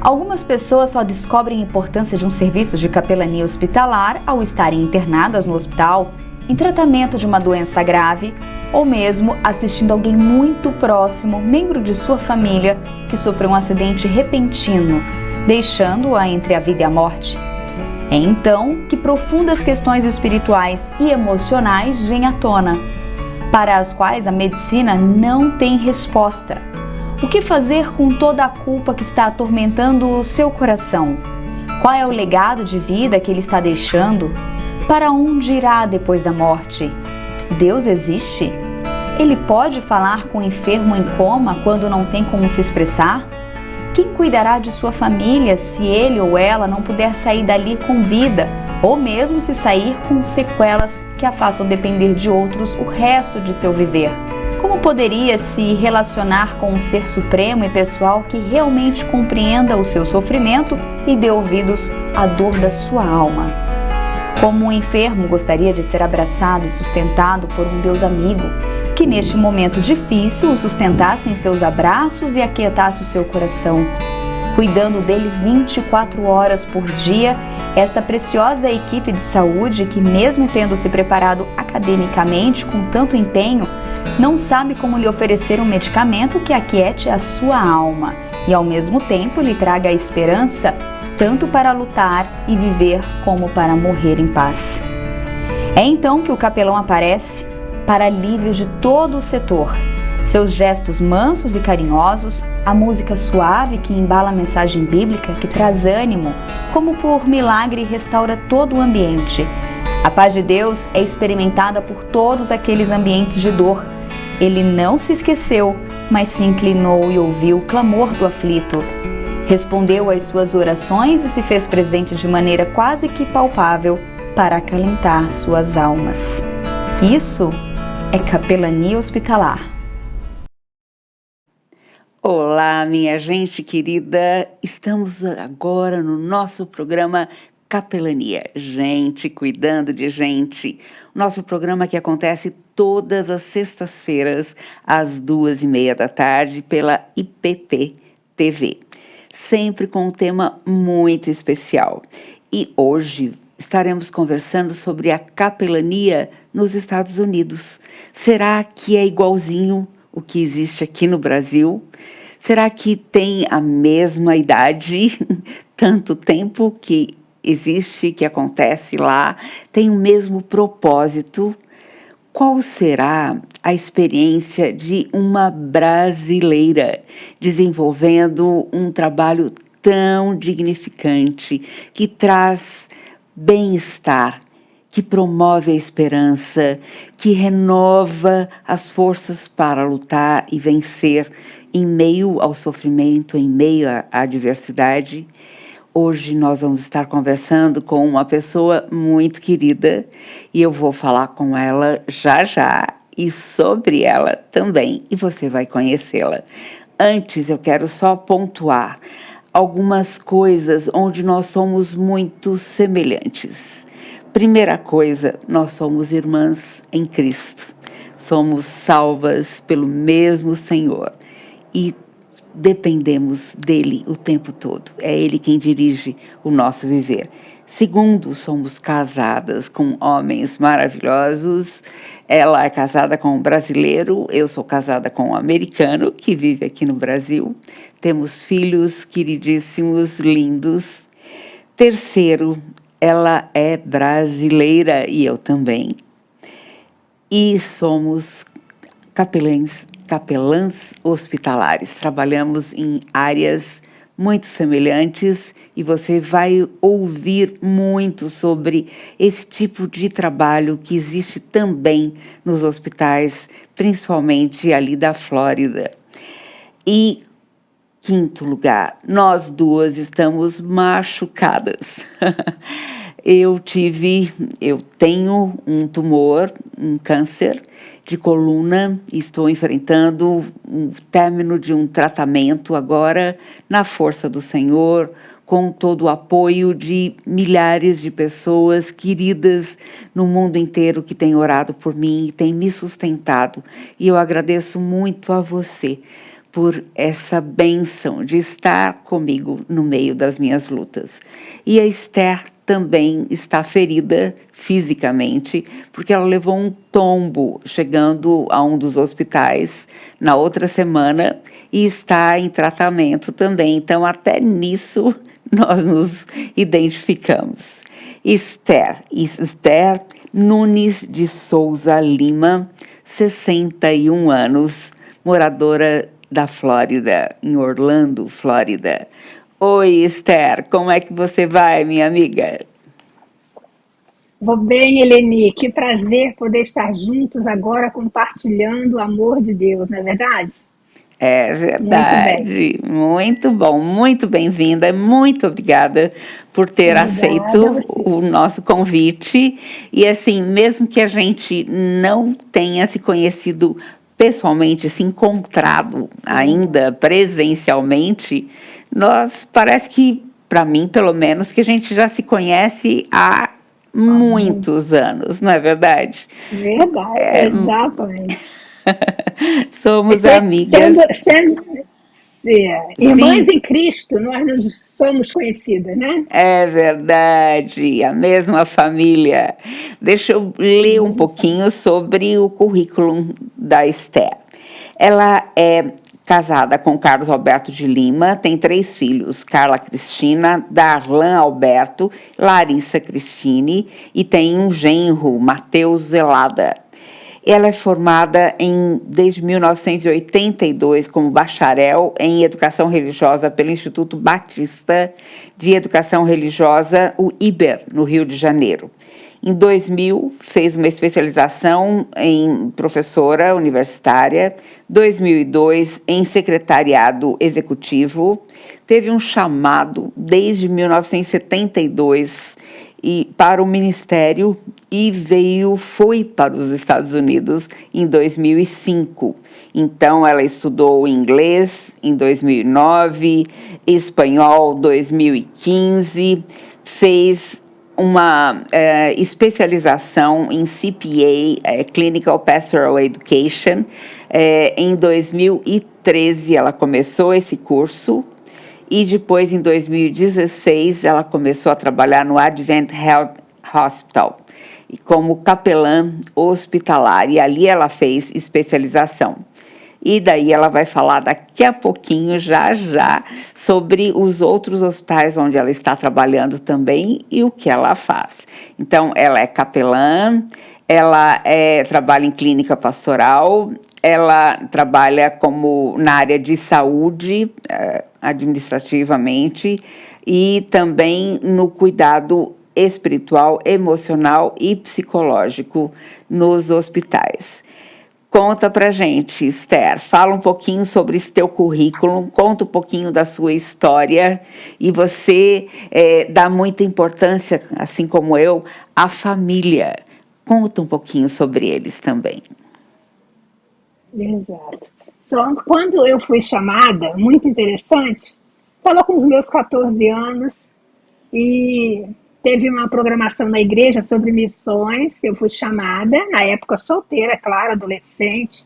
Algumas pessoas só descobrem a importância de um serviço de capelania hospitalar ao estarem internadas no hospital, em tratamento de uma doença grave, ou mesmo assistindo alguém muito próximo, membro de sua família, que sofreu um acidente repentino, deixando-a entre a vida e a morte. É então que profundas questões espirituais e emocionais vêm à tona, para as quais a medicina não tem resposta. O que fazer com toda a culpa que está atormentando o seu coração? Qual é o legado de vida que ele está deixando? Para onde irá depois da morte? Deus existe? Ele pode falar com o enfermo em coma quando não tem como se expressar? Quem cuidará de sua família se ele ou ela não puder sair dali com vida, ou mesmo se sair com sequelas que a façam depender de outros o resto de seu viver? Como poderia se relacionar com um ser supremo e pessoal que realmente compreenda o seu sofrimento e dê ouvidos à dor da sua alma? Como um enfermo gostaria de ser abraçado e sustentado por um Deus amigo, que neste momento difícil o sustentasse em seus abraços e aquietasse o seu coração. Cuidando dele 24 horas por dia, esta preciosa equipe de saúde que, mesmo tendo se preparado academicamente com tanto empenho, não sabe como lhe oferecer um medicamento que aquiete a sua alma e ao mesmo tempo lhe traga a esperança tanto para lutar e viver como para morrer em paz. É então que o capelão aparece para alívio de todo o setor. Seus gestos mansos e carinhosos, a música suave que embala a mensagem bíblica que traz ânimo, como por milagre restaura todo o ambiente. A paz de Deus é experimentada por todos aqueles ambientes de dor. Ele não se esqueceu, mas se inclinou e ouviu o clamor do aflito. Respondeu às suas orações e se fez presente de maneira quase que palpável para acalentar suas almas. Isso é capelania hospitalar. Olá, minha gente querida, estamos agora no nosso programa Capelania, gente cuidando de gente. Nosso programa que acontece todas as sextas-feiras, às 2:30 da tarde, pela IPP TV. Sempre com um tema muito especial. E hoje estaremos conversando sobre a capelania nos Estados Unidos. Será que é igualzinho o que existe aqui no Brasil? Será que tem a mesma idade, tanto tempo que existe, que acontece lá, tem o mesmo propósito? Qual será a experiência de uma brasileira desenvolvendo um trabalho tão dignificante, que traz bem-estar, que promove a esperança, que renova as forças para lutar e vencer em meio ao sofrimento, em meio à adversidade? Hoje nós vamos estar conversando com uma pessoa muito querida e eu vou falar com ela já já e sobre ela também, e você vai conhecê-la. Antes eu quero só pontuar algumas coisas onde nós somos muito semelhantes. Primeira coisa, nós somos irmãs em Cristo, somos salvas pelo mesmo Senhor e dependemos dele o tempo todo. É ele quem dirige o nosso viver. Segundo, somos casadas com homens maravilhosos. Ela é casada com um brasileiro, eu sou casada com um americano que vive aqui no Brasil. Temos filhos queridíssimos, lindos. Terceiro, ela é brasileira e eu também. E somos capelãs hospitalares. Trabalhamos em áreas muito semelhantes e você vai ouvir muito sobre esse tipo de trabalho que existe também nos hospitais, principalmente ali da Flórida. E quinto lugar, nós duas estamos machucadas. Eu tenho um tumor, um câncer de coluna, estou enfrentando o término de um tratamento agora, na força do Senhor, com todo o apoio de milhares de pessoas queridas no mundo inteiro que têm orado por mim e têm me sustentado. E eu agradeço muito a você por essa bênção de estar comigo no meio das minhas lutas. E a Esther também está ferida fisicamente, porque ela levou um tombo chegando a um dos hospitais na outra semana e está em tratamento também. Então, até nisso, nós nos identificamos. Esther Nunes de Souza Lima, 61 anos, moradora da Flórida, em Orlando, Flórida. Oi, Esther, como é que você vai, minha amiga? Vou bem, Eleni. Que prazer poder estar juntos agora compartilhando o amor de Deus, não é verdade? É Muito bem. verdade, muito bom, muito bem-vinda, muito obrigada por ter Obrigada a aceito você. o nosso convite. E assim, mesmo que a gente não tenha se conhecido pessoalmente, se encontrado ainda presencialmente, nós parece que, para mim pelo menos, que a gente já se conhece há Amém. muitos anos, não é verdade? Verdade, É, exatamente. somos Sendo, amigas, sendo irmãs sim. em Cristo, nós nos somos conhecidas, né? É verdade, a mesma família. Deixa eu A ler um mesma família. pouquinho sobre o currículo da Esther. Ela é casada com Carlos Alberto de Lima, tem 3 filhos, Carla Cristina, Darlan Alberto, Larissa Cristine, e tem um genro, Matheus Zelada. Ela é formada desde 1982 como bacharel em Educação Religiosa pelo Instituto Batista de Educação Religiosa, o IBER, no Rio de Janeiro. Em 2000, fez uma especialização em professora universitária, 2002 em secretariado executivo, teve um chamado desde 1972 para o ministério e foi para os Estados Unidos em 2005. Então, ela estudou inglês em 2009, espanhol 2015, fez uma especialização em CPA, Clinical Pastoral Education. Em 2013, ela começou esse curso. E depois, em 2016, ela começou a trabalhar no Advent Health Hospital como capelã hospitalar. E ali ela fez especialização. E daí ela vai falar daqui a pouquinho, já, sobre os outros hospitais onde ela está trabalhando também e o que ela faz. Então, ela é capelã, ela trabalha em clínica pastoral, ela trabalha na área de saúde, administrativamente, e também no cuidado espiritual, emocional e psicológico nos hospitais. Conta pra gente, Esther, fala um pouquinho sobre esse teu currículo, conta um pouquinho da sua história, e você dá muita importância, assim como eu, à família. Conta um pouquinho sobre eles também. Exato. Só quando eu fui chamada, muito interessante, estava com os meus 14 anos e teve uma programação na igreja sobre missões. Eu fui chamada, na época solteira, claro, adolescente,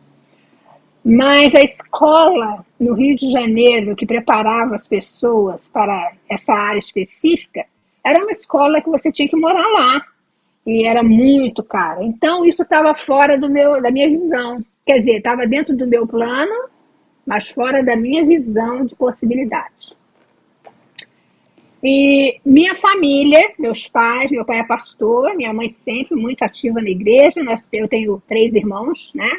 mas a escola no Rio de Janeiro, que preparava as pessoas para essa área específica, era uma escola que você tinha que morar lá. E era muito cara. Então, isso estava fora da minha visão. Quer dizer, estava dentro do meu plano, mas fora da minha visão de possibilidade. E minha família, meus pais, meu pai é pastor, minha mãe sempre muito ativa na igreja. Eu tenho 3 irmãos, né?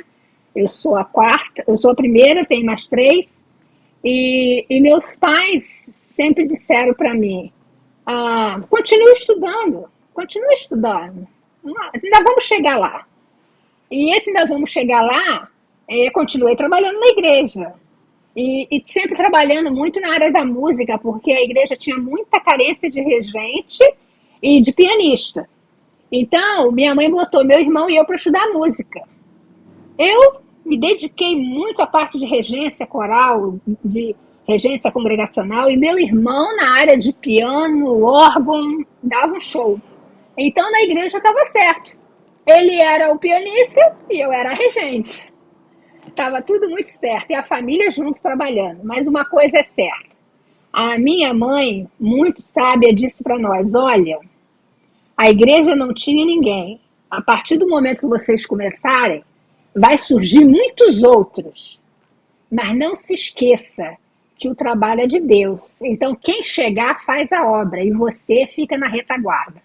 Eu sou a quarta, eu sou a primeira, tenho mais 3. E meus pais sempre disseram para mim: continue estudando, ainda vamos chegar lá. E esse ainda vamos chegar lá, continuei trabalhando na igreja. E sempre trabalhando muito na área da música, porque a igreja tinha muita carência de regente e de pianista. Então, minha mãe botou meu irmão e eu para estudar música. Eu me dediquei muito à parte de regência coral, de regência congregacional, e meu irmão, na área de piano, órgão, dava um show. Então, na igreja estava certo. Ele era o pianista e eu era a regente. Estava tudo muito certo, e a família juntos trabalhando. Mas uma coisa é certa. A minha mãe, muito sábia, disse para nós, olha, a igreja não tinha ninguém. A partir do momento que vocês começarem, vai surgir muitos outros. Mas não se esqueça que o trabalho é de Deus. Então, quem chegar faz a obra e você fica na retaguarda.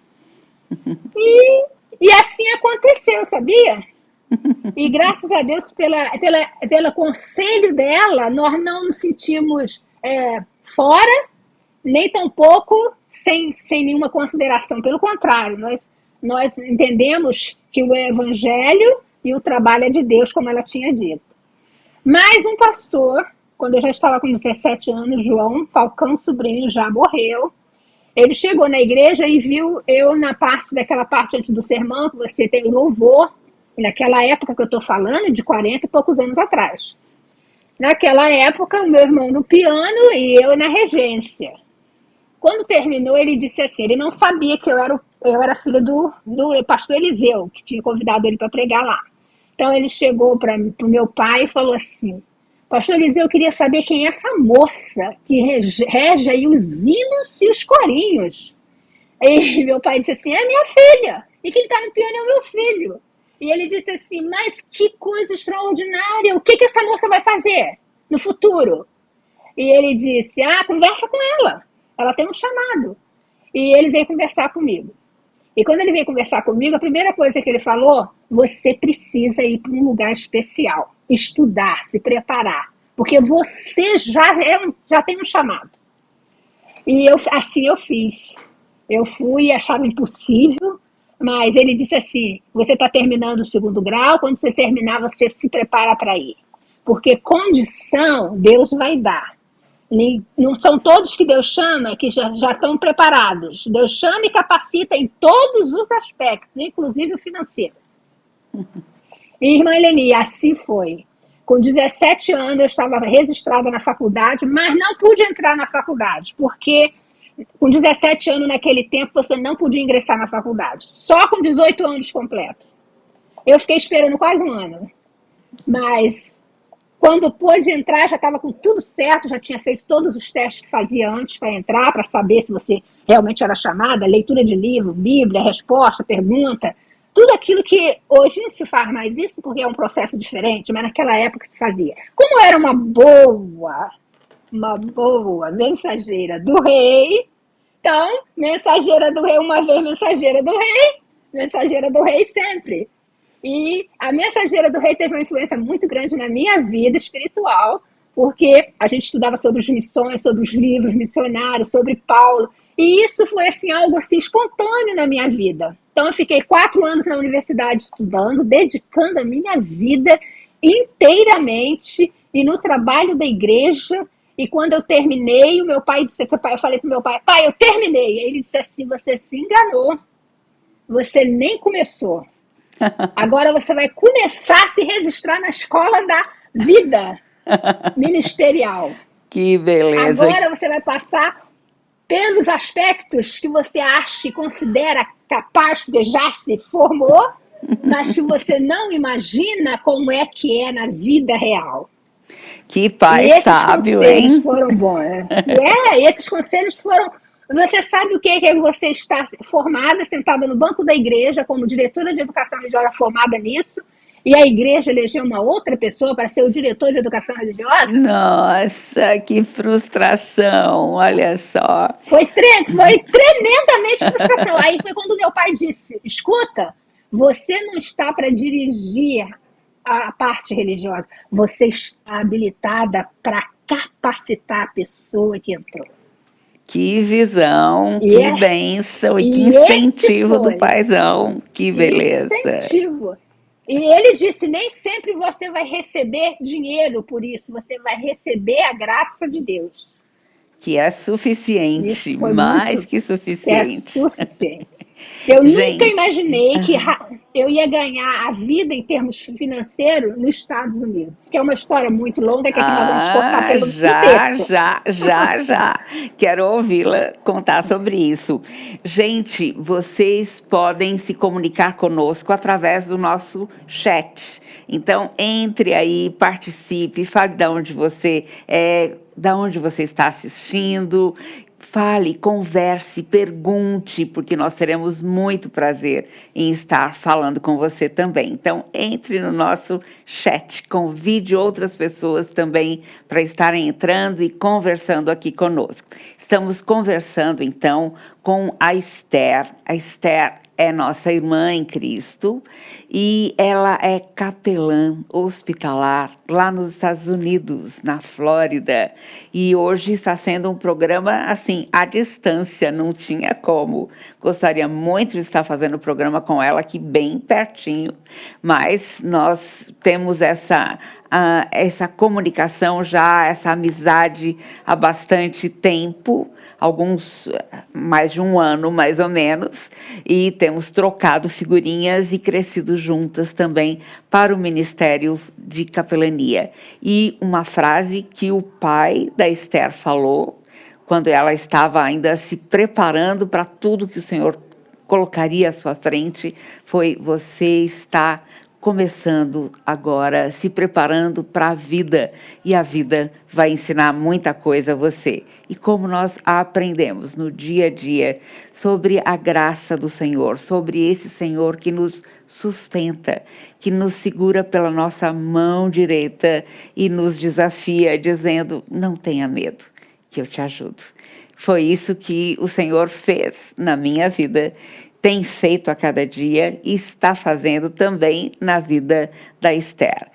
E assim aconteceu, sabia? E graças a Deus, pelo conselho dela, nós não nos sentimos fora, nem tampouco sem nenhuma consideração. Pelo contrário, nós entendemos que o evangelho e o trabalho é de Deus, como ela tinha dito. Mas um pastor, quando eu já estava com 17 anos, João Falcão Sobrinho, já morreu. Ele chegou na igreja e viu eu daquela parte antes do sermão, que você tem o louvor, naquela época que eu estou falando, de 40 e poucos anos atrás. Naquela época, o meu irmão no piano e eu na regência. Quando terminou, ele disse assim, ele não sabia que eu era filha do pastor Eliseu, que tinha convidado ele para pregar lá. Então ele chegou para o meu pai e falou assim, pastor Eliseu, eu queria saber quem é essa moça que rege aí os hinos e os corinhos. E meu pai disse assim, é minha filha. E quem está no piano é o meu filho. E ele disse assim, mas que coisa extraordinária. O que essa moça vai fazer no futuro? E ele disse, conversa com ela. Ela tem um chamado. E ele veio conversar comigo. E quando ele veio conversar comigo, a primeira coisa que ele falou, você precisa ir para um lugar especial, estudar, se preparar, porque você já tem um chamado. E assim eu fiz. Eu fui e achava impossível, mas ele disse assim, você está terminando o 2º grau, quando você terminar, você se prepara para ir. Porque condição Deus vai dar. Não são todos que Deus chama que já estão preparados. Deus chama e capacita em todos os aspectos, inclusive o financeiro. E, irmã Eleni, assim foi. Com 17 anos eu estava registrada na faculdade, mas não pude entrar na faculdade, porque com 17 anos naquele tempo você não podia ingressar na faculdade. Só com 18 anos completos. Eu fiquei esperando quase um ano. Mas quando pôde entrar, já estava com tudo certo, já tinha feito todos os testes que fazia antes para entrar, para saber se você realmente era chamada, leitura de livro, Bíblia, resposta, pergunta, tudo aquilo que hoje não se faz mais isso, porque é um processo diferente, mas naquela época se fazia. Como era uma boa mensageira do rei, então, mensageira do rei uma vez, mensageira do rei sempre. E a mensageira do rei teve uma influência muito grande na minha vida espiritual, porque a gente estudava sobre as missões, sobre os livros missionários, sobre Paulo, e isso foi assim, algo assim, espontâneo na minha vida. Então eu fiquei 4 anos na universidade estudando, dedicando a minha vida inteiramente e no trabalho da igreja. E quando eu terminei, o meu pai disse assim, eu falei para o meu pai, eu terminei. Ele disse assim, você se enganou, você nem começou. Agora você vai começar a se registrar na escola da vida ministerial. Que beleza. Agora você vai passar pelos aspectos que você acha e considera capaz, porque já se formou, mas que você não imagina como é que é na vida real. Que pai sábio, hein? Esses conselhos foram bons. Esses conselhos foram... Você sabe o que é você estar formada, sentada no banco da igreja, como diretora de educação religiosa formada nisso, e a igreja elegeu uma outra pessoa para ser o diretor de educação religiosa? Nossa, que frustração, olha só. Foi tremendamente frustração. Aí foi quando meu pai disse, escuta, você não está para dirigir a parte religiosa, você está habilitada para capacitar a pessoa que entrou. Que visão, que bênção e que incentivo do paizão, que beleza. Incentivo. E ele disse, nem sempre você vai receber dinheiro por isso, você vai receber a graça de Deus. Que é suficiente, mais que suficiente. É suficiente. Eu nunca Gente, imaginei que eu ia ganhar a vida em termos financeiros nos Estados Unidos, que é uma história muito longa que aqui nós vamos cortar pelo meio já, terço. já, já, já. Quero ouvi-la contar sobre isso. Gente, vocês podem se comunicar conosco através do nosso chat. Então, entre aí, participe, fale de onde você é, da onde você está assistindo. Fale, converse, pergunte, porque nós teremos muito prazer em estar falando com você também. Então, entre no nosso chat, convide outras pessoas também para estarem entrando e conversando aqui conosco. Estamos conversando, então, com a Esther. A Esther é nossa irmã em Cristo e ela é capelã hospitalar lá nos Estados Unidos, na Flórida. E hoje está sendo um programa assim, à distância, não tinha como. Gostaria muito de estar fazendo o programa com ela aqui bem pertinho, mas nós temos essa comunicação já, essa amizade há bastante tempo, mais de um ano mais ou menos, e temos trocado figurinhas e crescido juntas também para o Ministério de Capelania. E uma frase que o pai da Esther falou, quando ela estava ainda se preparando para tudo que o Senhor colocaria à sua frente, foi: você está começando agora, se preparando para a vida, e a vida vai ensinar muita coisa a você. E como nós aprendemos no dia a dia sobre a graça do Senhor, sobre esse Senhor que nos sustenta, que nos segura pela nossa mão direita e nos desafia, dizendo: não tenha medo, que eu te ajudo. Foi isso que o Senhor fez na minha vida, tem feito a cada dia e está fazendo também na vida da Esther.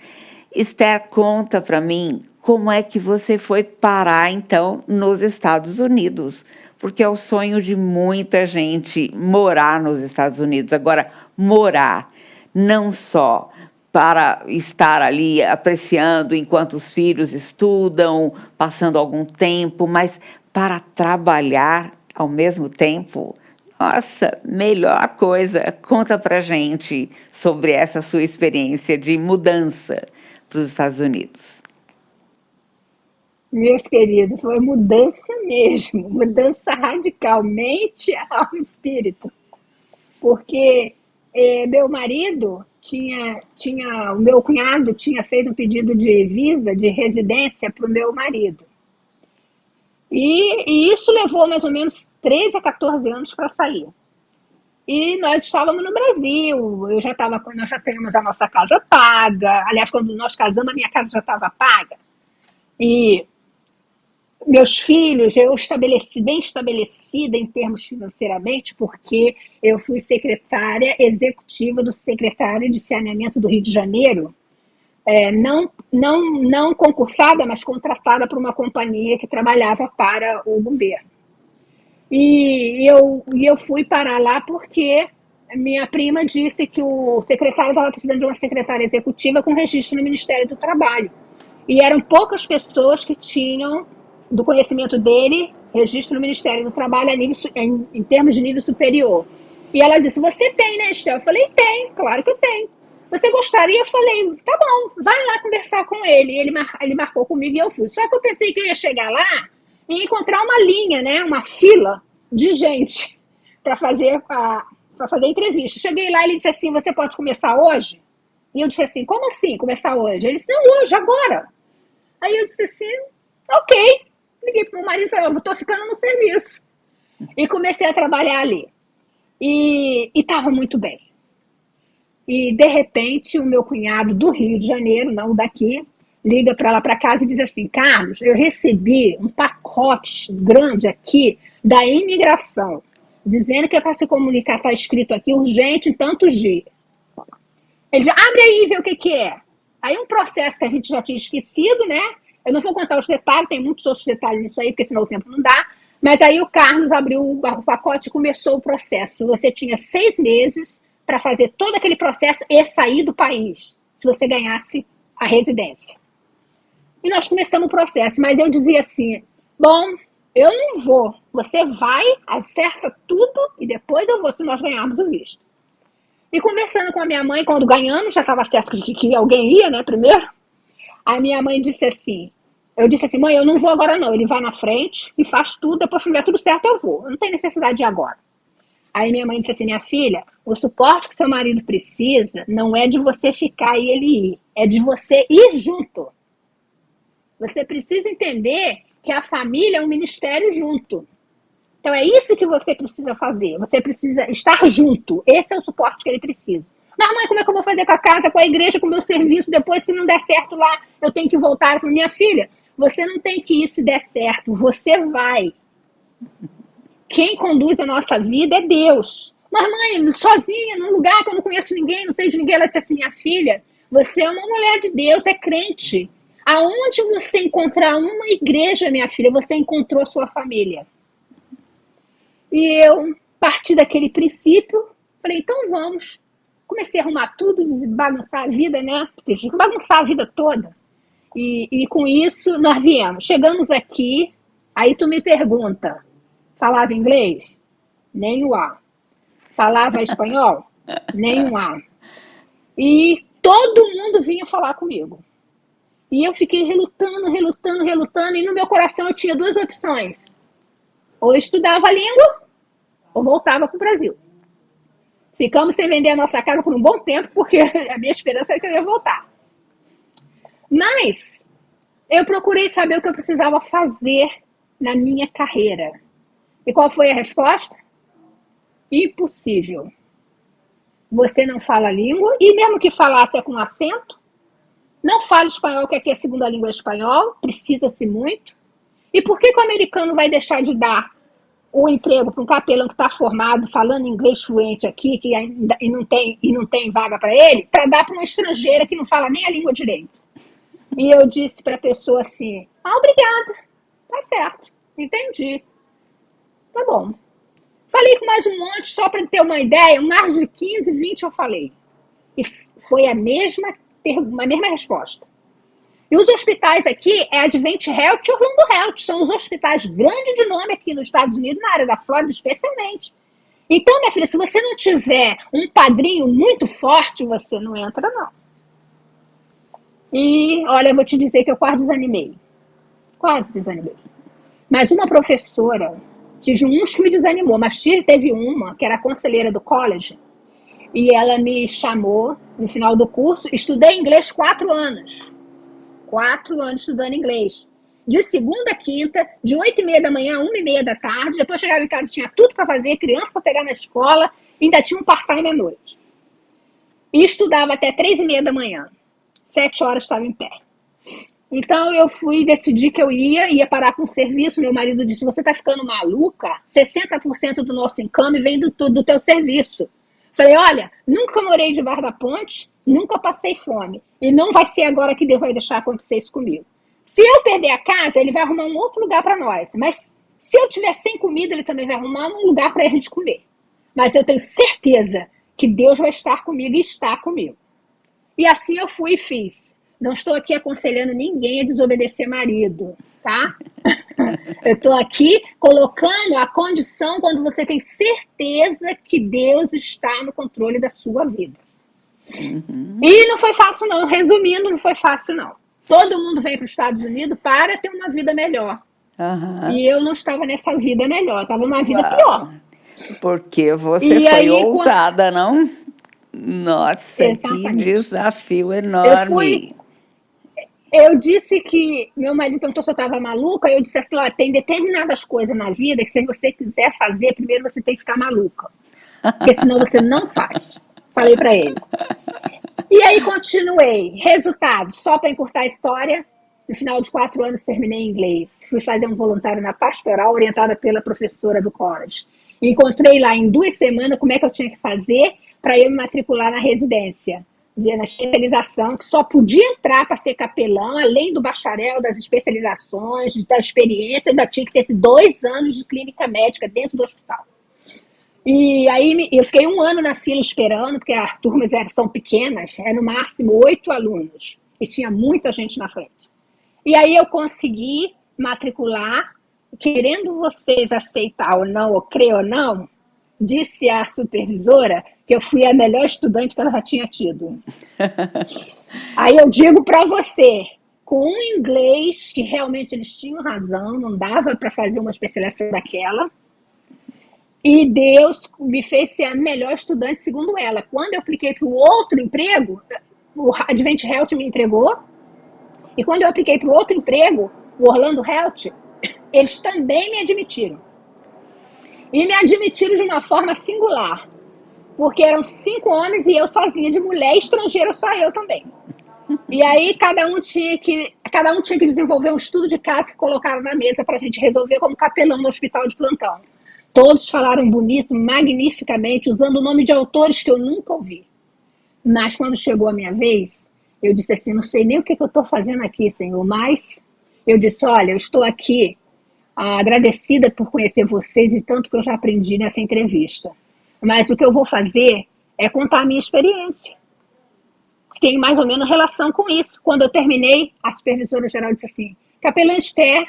Esther, conta para mim como é que você foi parar, então, nos Estados Unidos, porque é o sonho de muita gente morar nos Estados Unidos. Agora, morar, não só para estar ali apreciando enquanto os filhos estudam, passando algum tempo, mas para trabalhar ao mesmo tempo. Nossa, melhor coisa. Conta pra gente sobre essa sua experiência de mudança para os Estados Unidos. Meus queridos, foi mudança mesmo, mudança radical, mente, alma e espírito. Porque meu marido o meu cunhado tinha feito um pedido de visa, de residência para o meu marido. E isso levou mais ou menos 13 a 14 anos para sair. E nós estávamos no Brasil, nós já tínhamos a nossa casa paga. Aliás, quando nós casamos, a minha casa já estava paga. E meus filhos, eu estabeleci bem estabelecida em termos financeiramente, porque eu fui secretária executiva do secretário de Saneamento do Rio de Janeiro, não concursada, mas contratada por uma companhia que trabalhava para o governo. E eu fui parar lá porque minha prima disse que o secretário estava precisando de uma secretária executiva com registro no Ministério do Trabalho. E eram poucas pessoas que tinham, do conhecimento dele, registro no Ministério do Trabalho em termos de nível superior. E ela disse: você tem, né, Estel? Eu falei: tem, claro que eu tenho. Você gostaria? Eu falei: tá bom, vai lá conversar com ele. Ele marcou comigo e eu fui. Só que eu pensei que eu ia chegar lá e encontrar uma linha, né, uma fila de gente para fazer a entrevista. Cheguei lá e ele disse assim: você pode começar hoje? E eu disse assim: como assim começar hoje? Ele disse: não, hoje, agora. Aí eu disse assim: ok. Liguei para o meu marido e falei: eu estou ficando no serviço. E comecei a trabalhar ali. E estava muito bem. E, de repente, o meu cunhado do Rio de Janeiro, não daqui, liga para lá para casa e diz assim: Carlos, eu recebi um pacote grande aqui da imigração, dizendo que é para se comunicar, está escrito aqui, urgente em tantos dias. Ele diz: abre aí e vê o que é. Aí um processo que a gente já tinha esquecido, né? Eu não vou contar os detalhes, tem muitos outros detalhes nisso aí, porque senão o tempo não dá. Mas aí o Carlos abriu o pacote e começou o processo. Você tinha 6 meses para fazer todo aquele processo e sair do país, se você ganhasse a residência. E nós começamos o processo, mas eu dizia assim: bom, Eu não vou. Você vai, acerta tudo e depois eu vou, se nós ganharmos o visto. E conversando com a minha mãe, quando ganhamos, já estava certo que alguém ia, né, primeiro. A minha mãe disse assim, eu disse assim, mãe, eu não vou agora não, ele vai na frente e faz tudo, depois que tiver tudo certo eu vou. Eu não tenho necessidade de ir agora. Aí minha mãe disse assim, minha filha, o suporte que seu marido precisa não é de você ficar e ele ir, é de você ir junto. Você precisa entender que a família é um ministério junto. Então é isso que você precisa fazer. Você precisa estar junto. Esse é o suporte que ele precisa. Mas, mãe, como é que eu vou fazer com a casa, com a igreja, com o meu serviço? Depois, se não der certo lá, eu tenho que voltar. Eu falei, minha filha, você não tem que ir se der certo. Você vai. Quem conduz a nossa vida é Deus. Mas, mãe, sozinha, num lugar que eu não conheço ninguém, não sei de ninguém, ela disse assim, minha filha, você é uma mulher de Deus, é crente. Aonde você encontrar uma igreja, minha filha, você encontrou sua família. E eu parti daquele princípio, falei, então vamos. Comecei a arrumar tudo, bagunçar a vida, né? Tem que bagunçar a vida toda. E com isso nós viemos. Chegamos aqui, aí tu me pergunta, falava inglês? Nem o A. Falava espanhol? Nem o A. E todo mundo vinha falar comigo. E eu fiquei relutando, e no meu coração eu tinha duas opções. Ou eu estudava a língua, ou voltava para o Brasil. Ficamos sem vender a nossa casa por um bom tempo, porque a minha esperança era que eu ia voltar. Mas eu procurei saber o que eu precisava fazer na minha carreira. E qual foi a resposta? Impossível. Você não fala a língua, e mesmo que falasse é com acento, não fala espanhol, que aqui a segunda língua é espanhol, precisa-se muito. E por que o americano vai deixar de dar o emprego para um capelão que está formado, falando inglês fluente aqui, que ainda, e não tem vaga para ele, para dar para uma estrangeira que não fala nem a língua direito? E eu disse para a pessoa assim, obrigada, tá certo, entendi, tá bom. Falei com mais um monte, só para ter uma ideia, mais de 15, 20 eu falei. E foi a mesma resposta. E os hospitais aqui é Advent Health e Orlando Health. São os hospitais grandes de nome aqui nos Estados Unidos, na área da Flórida especialmente. Então, minha filha, se você não tiver um padrinho muito forte, você não entra, não. E, olha, eu vou te dizer que eu quase desanimei. Quase desanimei. Mas uma professora, tive uns que me desanimou, mas teve uma, que era a conselheira do college, e ela me chamou no final do curso. Estudei inglês 4 anos. 4 anos estudando inglês. De segunda a quinta, de 8h30 da manhã a 1h30 da tarde. Depois chegava em casa, tinha tudo para fazer, criança para pegar na escola, ainda tinha um part-time à noite. E estudava até 3h30 da manhã. 7 horas estava em pé. Então eu decidi que eu ia parar com o serviço. Meu marido disse, você está ficando maluca? 60% do nosso income vem do teu serviço. Falei, olha, nunca morei debaixo da ponte, nunca passei fome. E não vai ser agora que Deus vai deixar acontecer isso comigo. Se eu perder a casa, ele vai arrumar um outro lugar para nós. Mas se eu tiver sem comida, ele também vai arrumar um lugar para a gente comer. Mas eu tenho certeza que Deus vai estar comigo e está comigo. E assim eu fui e fiz. Não estou aqui aconselhando ninguém a desobedecer marido, tá? Eu estou aqui colocando a condição quando você tem certeza que Deus está no controle da sua vida. Uhum. E não foi fácil não, resumindo, não foi fácil não. Todo mundo veio para os Estados Unidos para ter uma vida melhor. Uhum. E eu não estava nessa vida melhor, estava numa vida pior. Porque você foi ousada, não? Nossa, exatamente. Que desafio enorme. Eu disse que, meu marido perguntou se eu estava maluca, eu disse assim, ó, tem determinadas coisas na vida que se você quiser fazer, primeiro você tem que ficar maluca. Porque senão você não faz. Falei para ele. E aí continuei. Resultado, só para encurtar a história, no final de 4 anos terminei em inglês. Fui fazer um voluntário na pastoral, orientada pela professora do college. Encontrei lá em 2 semanas como é que eu tinha que fazer para eu me matricular na residência. Na especialização, que só podia entrar para ser capelão, além do bacharel, das especializações, da experiência, ainda tinha que ter esses 2 anos de clínica médica dentro do hospital. E aí eu fiquei 1 ano na fila esperando, porque as turmas são pequenas, no máximo 8 alunos, e tinha muita gente na frente. E aí eu consegui matricular, querendo vocês aceitar ou não, ou crer ou não, disse a supervisora que eu fui a melhor estudante que ela já tinha tido. Aí eu digo para você, com um inglês que realmente eles tinham razão, não dava para fazer uma especialização daquela, e Deus me fez ser a melhor estudante segundo ela. Quando eu apliquei para o outro emprego, o Advent Health me empregou, e quando eu apliquei para o outro emprego, o Orlando Health, eles também me admitiram. E me admitiram de uma forma singular, porque eram 5 homens e eu sozinha de mulher, estrangeira só eu também. E aí cada um tinha que desenvolver um estudo de caso que colocaram na mesa para a gente resolver como capelão no hospital de plantão. Todos falaram bonito, magnificamente, usando o nome de autores que eu nunca ouvi. Mas quando chegou a minha vez, eu disse assim, não sei nem o que eu estou fazendo aqui, Senhor, mas eu disse, olha, eu estou aqui agradecida por conhecer vocês e tanto que eu já aprendi nessa entrevista. Mas o que eu vou fazer é contar a minha experiência. Tem mais ou menos relação com isso. Quando eu terminei, a supervisora geral disse assim, Capelã Esther,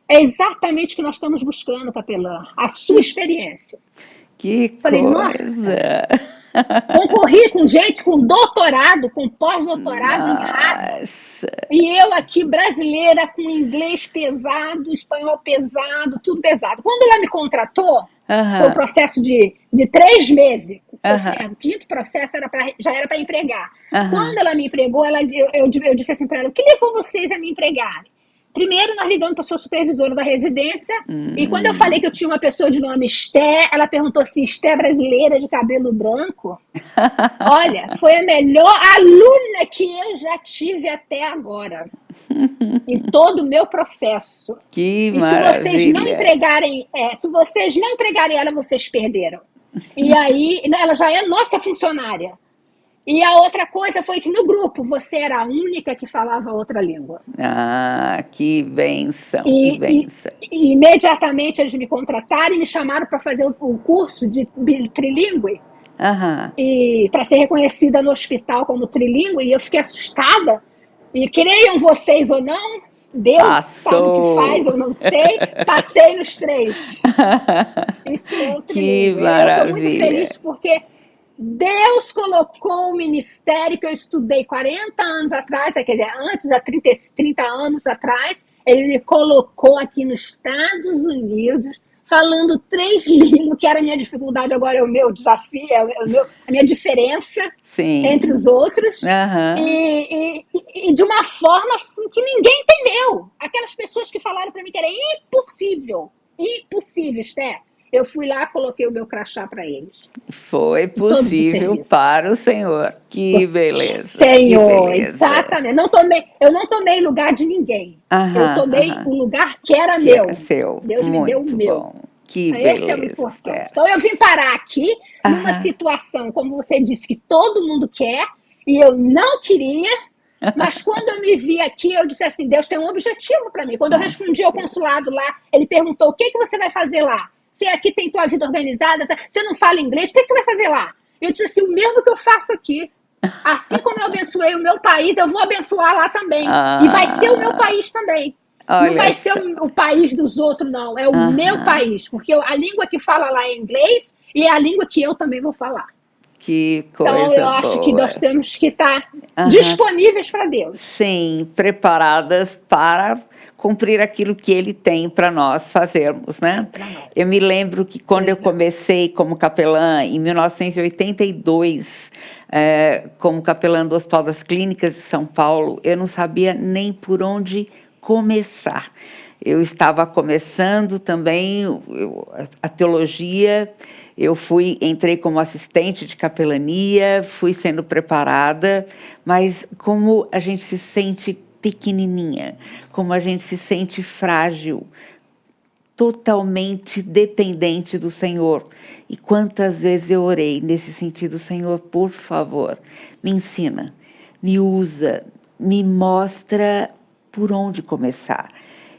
é exatamente o que nós estamos buscando, capelã, a sua experiência. Que Falei, coisa! Nossa, concorri com gente com doutorado, com pós-doutorado em Harvard. E eu aqui, brasileira, com inglês pesado, espanhol pesado, tudo pesado. Quando ela me contratou, foi um processo de 3 meses. O quinto processo já era para empregar. Quando ela me empregou, eu disse assim para ela, o que levou vocês a me empregarem? Primeiro, nós ligamos para a sua supervisora da residência, e quando eu falei que eu tinha uma pessoa de nome Esté, ela perguntou se Esté brasileira de cabelo branco. Olha, foi a melhor aluna que eu já tive até agora, em todo o meu processo. Que e maravilha! se vocês não empregarem ela, vocês perderam. E aí, ela já é nossa funcionária. E a outra coisa foi que no grupo você era a única que falava outra língua. Ah, que bênção, que bênção. E imediatamente eles me contrataram e me chamaram para fazer o curso de trilingue. E para ser reconhecida no hospital como trilingue, e eu fiquei assustada. E creiam vocês ou não, Deus sabe o que faz, eu não sei, passei nos 3. Isso é o trilingue. Eu sou muito feliz porque Deus colocou o ministério que eu estudei 40 anos atrás, quer dizer, antes, há 30 anos atrás, ele me colocou aqui nos Estados Unidos, falando 3 línguas, que era a minha dificuldade, agora é o meu desafio, a minha diferença entre os outros, e de uma forma assim que ninguém entendeu. Aquelas pessoas que falaram para mim que era impossível, Esther. Eu fui lá, coloquei o meu crachá para eles. Foi possível para o Senhor. Que beleza. Senhor, que beleza. Exatamente. Eu não tomei lugar de ninguém. Eu tomei o lugar que era meu. Era seu. Deus me deu o meu. Bom. Que beleza. Esse é o importante. Então eu vim parar aqui numa situação, como você disse, que todo mundo quer, e eu não queria. Mas quando eu me vi aqui, eu disse assim, Deus tem um objetivo para mim. Quando eu respondi ao consulado lá, ele perguntou, o que você vai fazer lá? Você aqui tem tua vida organizada, você não fala inglês, o que você vai fazer lá? Eu disse assim, o mesmo que eu faço aqui. Assim como eu abençoei o meu país, eu vou abençoar lá também. E vai ser o meu país também. Não vai ser o país dos outros, não. É o meu país. Porque a língua que fala lá é inglês e é a língua que eu também vou falar. Que coisa boa. Então, eu acho que nós temos que estar disponíveis para Deus. Sim, preparadas para cumprir aquilo que Ele tem para nós fazermos, né? Eu me lembro que quando eu comecei como capelã, em 1982, como capelã do Hospital das Clínicas de São Paulo, eu não sabia nem por onde começar. Eu estava começando também a teologia. Eu entrei como assistente de capelania, fui sendo preparada, mas como a gente se sente pequenininha, como a gente se sente frágil, totalmente dependente do Senhor. E quantas vezes eu orei nesse sentido, Senhor, por favor, me ensina, me usa, me mostra por onde começar.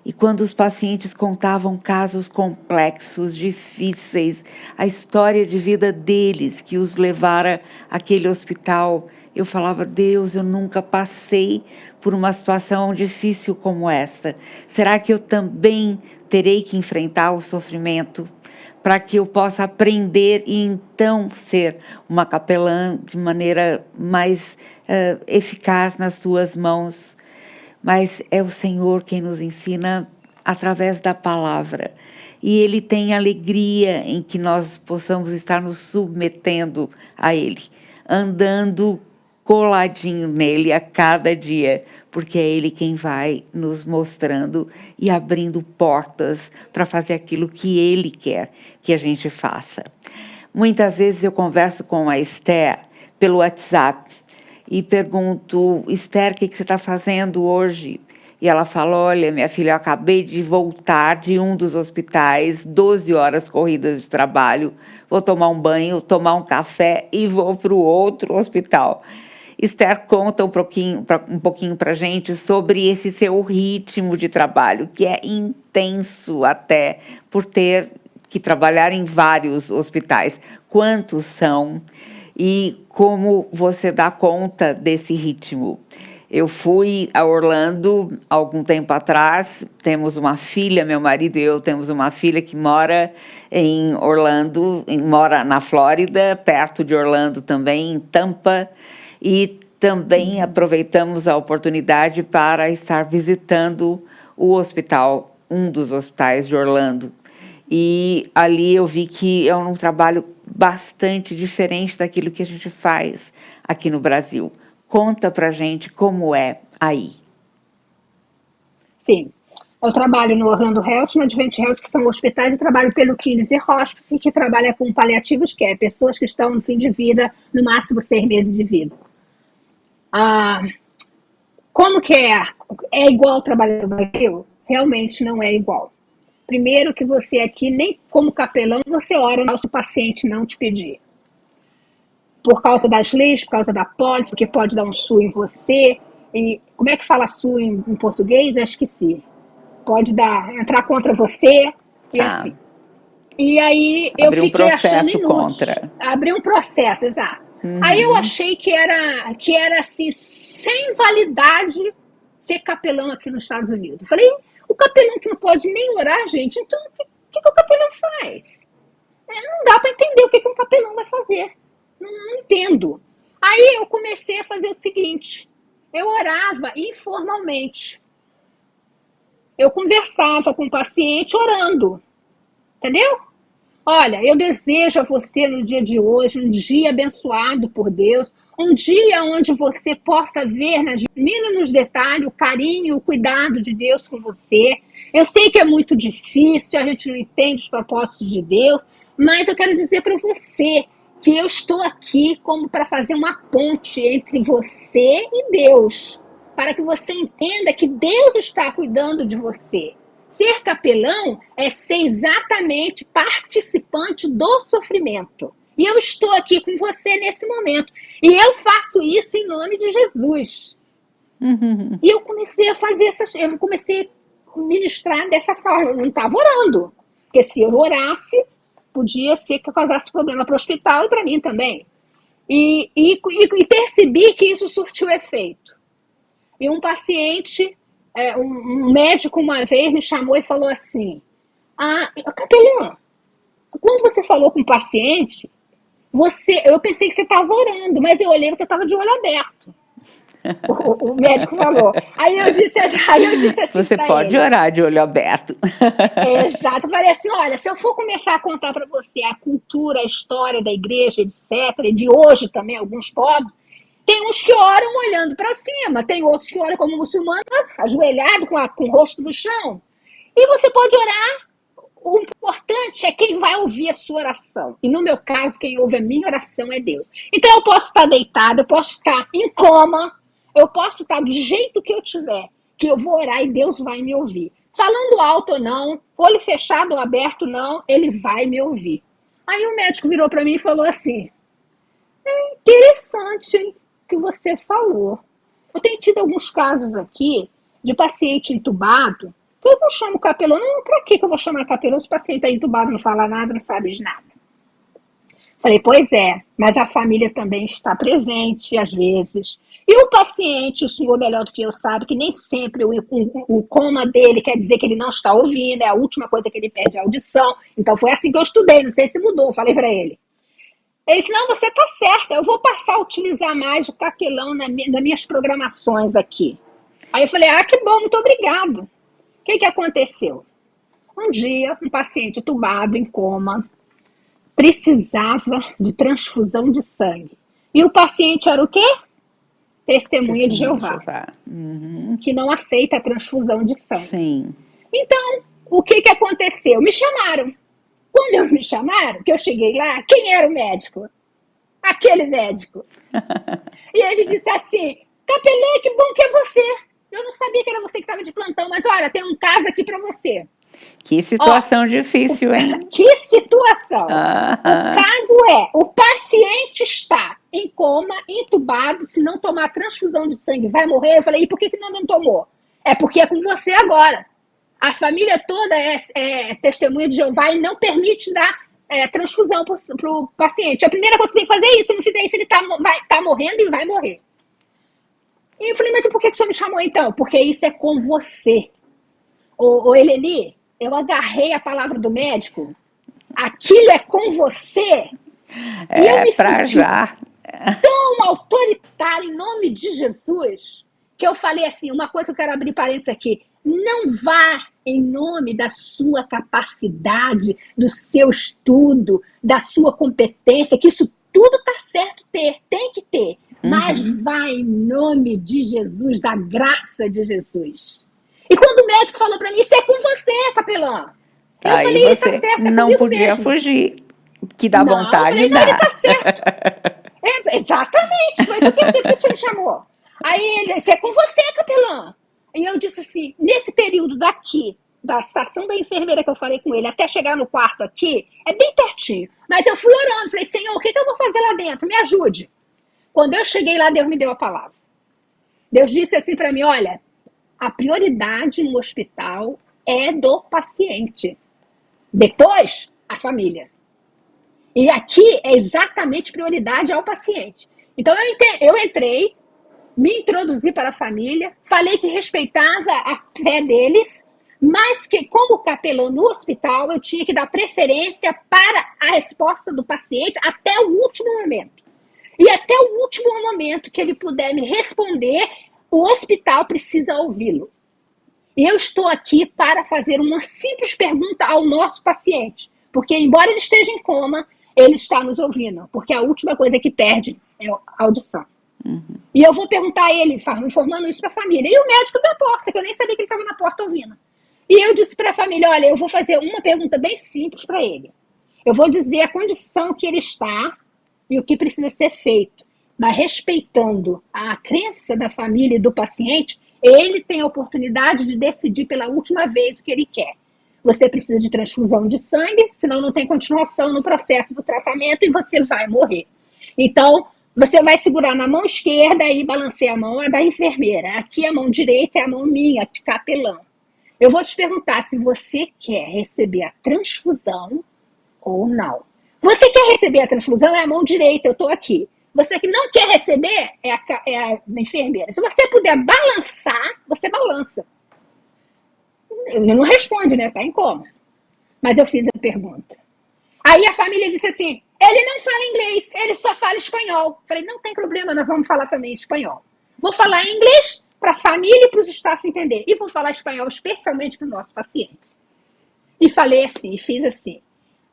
E quando os pacientes contavam casos complexos, difíceis, a história de vida deles que os levara àquele hospital, eu falava: Deus, eu nunca passei por uma situação difícil como esta. Será que eu também terei que enfrentar o sofrimento para que eu possa aprender e então ser uma capelã de maneira mais eficaz nas tuas mãos? Mas é o Senhor quem nos ensina através da palavra. E Ele tem alegria em que nós possamos estar nos submetendo a Ele, andando coladinho nele a cada dia, porque é Ele quem vai nos mostrando e abrindo portas para fazer aquilo que Ele quer que a gente faça. Muitas vezes eu converso com a Esther pelo WhatsApp e pergunto: Esther, o que você está fazendo hoje? E ela fala: olha, minha filha, eu acabei de voltar de um dos hospitais, 12 horas corridas de trabalho, vou tomar um banho, tomar um café e vou para o outro hospital. Esther conta um pouquinho para a gente sobre esse seu ritmo de trabalho, que é intenso até, por ter que trabalhar em vários hospitais. Quantos são? E como você dá conta desse ritmo? Eu fui a Orlando algum tempo atrás, temos uma filha, meu marido e eu temos uma filha que mora em Orlando, mora na Flórida, perto de Orlando também, em Tampa, e também aproveitamos a oportunidade para estar visitando o hospital, um dos hospitais de Orlando. E ali eu vi que é um trabalho bastante diferente daquilo que a gente faz aqui no Brasil. Conta pra gente como é aí. Sim. Eu trabalho no Orlando Health, no Advent Health, que são hospitais, e trabalho pelo Kidney Hospice, que trabalha com paliativos, que é pessoas que estão no fim de vida, no máximo 6 meses de vida. Como que é? É igual ao trabalho no Brasil? Realmente não é igual. Primeiro que você aqui, nem como capelão, você ora se o paciente não te pedir. Por causa das leis, por causa da pólice, porque pode dar um SU em você. E como é que fala SU em português? Eu esqueci. Pode entrar contra você e assim. E aí eu fiquei achando inútil. Abrir um processo, exato. Aí eu achei que era assim, sem validade ser capelão aqui nos Estados Unidos. Eu falei, o capelão que não pode nem orar, gente, então o que o capelão faz? Não dá para entender o que um capelão vai fazer. Não entendo. Aí eu comecei a fazer o seguinte, eu orava informalmente. Eu conversava com o paciente orando, entendeu? Olha, eu desejo a você no dia de hoje um dia abençoado por Deus, um dia onde você possa ver nas mínimos detalhes o carinho, o cuidado de Deus com você. Eu sei que é muito difícil, a gente não entende os propósitos de Deus, mas eu quero dizer para você que eu estou aqui como para fazer uma ponte entre você e Deus, para que você entenda que Deus está cuidando de você. Ser capelão é ser exatamente participante do sofrimento. E eu estou aqui com você nesse momento. E eu faço isso em nome de Jesus. E eu comecei a fazer eu comecei a ministrar dessa forma. Eu não estava orando. Porque se eu orasse, podia ser que eu causasse problema para o hospital e para mim também. E percebi que isso surtiu efeito. E um paciente, um médico uma vez me chamou e falou assim, capelã, quando você falou com o paciente, eu pensei que você estava orando, mas eu olhei, você estava de olho aberto. O médico falou. Aí eu disse assim, você pode orar de olho aberto. Exato. Eu falei assim, olha, se eu for começar a contar para você a cultura, a história da igreja, etc., e de hoje também, alguns povos, tem uns que oram olhando para cima, tem outros que oram como muçulmano, ajoelhado, com o rosto no chão. E você pode orar. O importante é quem vai ouvir a sua oração. E no meu caso, quem ouve a minha oração é Deus. Então eu posso estar deitada, eu posso estar em coma, eu posso estar do jeito que eu tiver, que eu vou orar e Deus vai me ouvir. Falando alto ou não, olho fechado ou aberto não, Ele vai me ouvir. Aí o médico virou para mim e falou assim, interessante, hein, que você falou. Eu tenho tido alguns casos aqui de paciente entubado, Eu não chamo capelão. Não, pra que eu vou chamar capelão? Se o paciente está entubado, não fala nada, não sabe de nada. Falei, pois é, mas a família também está presente, às vezes. E o paciente, o senhor melhor do que eu sabe, que nem sempre o coma dele quer dizer que ele não está ouvindo, é a última coisa que ele perde a audição. Então foi assim que eu estudei, não sei se mudou, falei para ele. Ele disse, não, você está certa, eu vou passar a utilizar mais o capelão nas minhas programações aqui. Aí eu falei, que bom, muito obrigado. O que aconteceu? Um dia, um paciente entubado, em coma, precisava de transfusão de sangue. E o paciente era o quê? Testemunha de Jeová. Que não aceita a transfusão de sangue. Sim. Então, o que aconteceu? Me chamaram. Quando me chamaram, que eu cheguei lá, quem era o médico? Aquele médico. E ele disse assim, Capelê, que bom que é você. Eu não sabia que era você que estava de plantão, mas olha, tem um caso aqui para você. Que situação difícil, hein? Que situação! O caso é, o paciente está em coma, entubado, se não tomar transfusão de sangue vai morrer. Eu falei, e por que não tomou? É porque é com você agora. A família toda é testemunha de Jeová e não permite dar transfusão para o paciente. A primeira coisa que tem que fazer é isso. Se não fizer isso, ele tá morrendo e vai morrer. E eu falei, mas por que o senhor me chamou então? Porque isso é com você. Ô Eleni, eu agarrei a palavra do médico. Aquilo é com você. E eu me senti já. tão autoritária em nome de Jesus que eu falei assim, uma coisa que eu quero abrir parênteses aqui. Não vá em nome da sua capacidade, do seu estudo, da sua competência, que isso tudo tá certo tem que ter. Mas vá em nome de Jesus, da graça de Jesus. E quando o médico falou para mim, isso é com você, capelã. Eu falei, ele tá certo, é não podia mesmo. Fugir, que dá vontade. Eu falei, não, ele tá certo. Exatamente, foi do que você me chamou. Aí ele, isso é com você, capelã. E eu disse assim, nesse período daqui, da estação da enfermeira que eu falei com ele, até chegar no quarto aqui, é bem pertinho. Mas eu fui orando, falei, Senhor, o que eu vou fazer lá dentro? Me ajude. Quando eu cheguei lá, Deus me deu a palavra. Deus disse assim para mim, olha, a prioridade no hospital é do paciente. Depois, a família. E aqui é exatamente prioridade ao paciente. Então, eu entrei, me introduzi para a família, falei que respeitava a fé deles, mas que, como capelão no hospital, eu tinha que dar preferência para a resposta do paciente até o último momento. E até o último momento que ele puder me responder, o hospital precisa ouvi-lo. E eu estou aqui para fazer uma simples pergunta ao nosso paciente. Porque, embora ele esteja em coma, ele está nos ouvindo. Porque a última coisa que perde é a audição. E eu vou perguntar a ele, informando isso para a família. E o médico da porta, que eu nem sabia que ele estava na porta ouvindo. E eu disse para a família, olha, eu vou fazer uma pergunta bem simples para ele. Eu vou dizer a condição que ele está e o que precisa ser feito. Mas respeitando a crença da família e do paciente, ele tem a oportunidade de decidir pela última vez o que ele quer. Você precisa de transfusão de sangue, senão não tem continuação no processo do tratamento e você vai morrer. Então, você vai segurar na mão esquerda e balancear a mão da enfermeira. Aqui a mão direita é a mão minha, de capelão. Eu vou te perguntar se você quer receber a transfusão ou não. Você quer receber a transfusão, é a mão direita, eu estou aqui. Você que não quer receber, é a enfermeira. Se você puder balançar, você balança. Ele não responde, né? Está em coma. Mas eu fiz a pergunta. Aí a família disse assim, ele não fala inglês, ele só fala espanhol. Falei, não tem problema, nós vamos falar também espanhol. Vou falar inglês para a família e para os staff entender. E vou falar espanhol especialmente para o nosso paciente. E falei assim, fiz assim.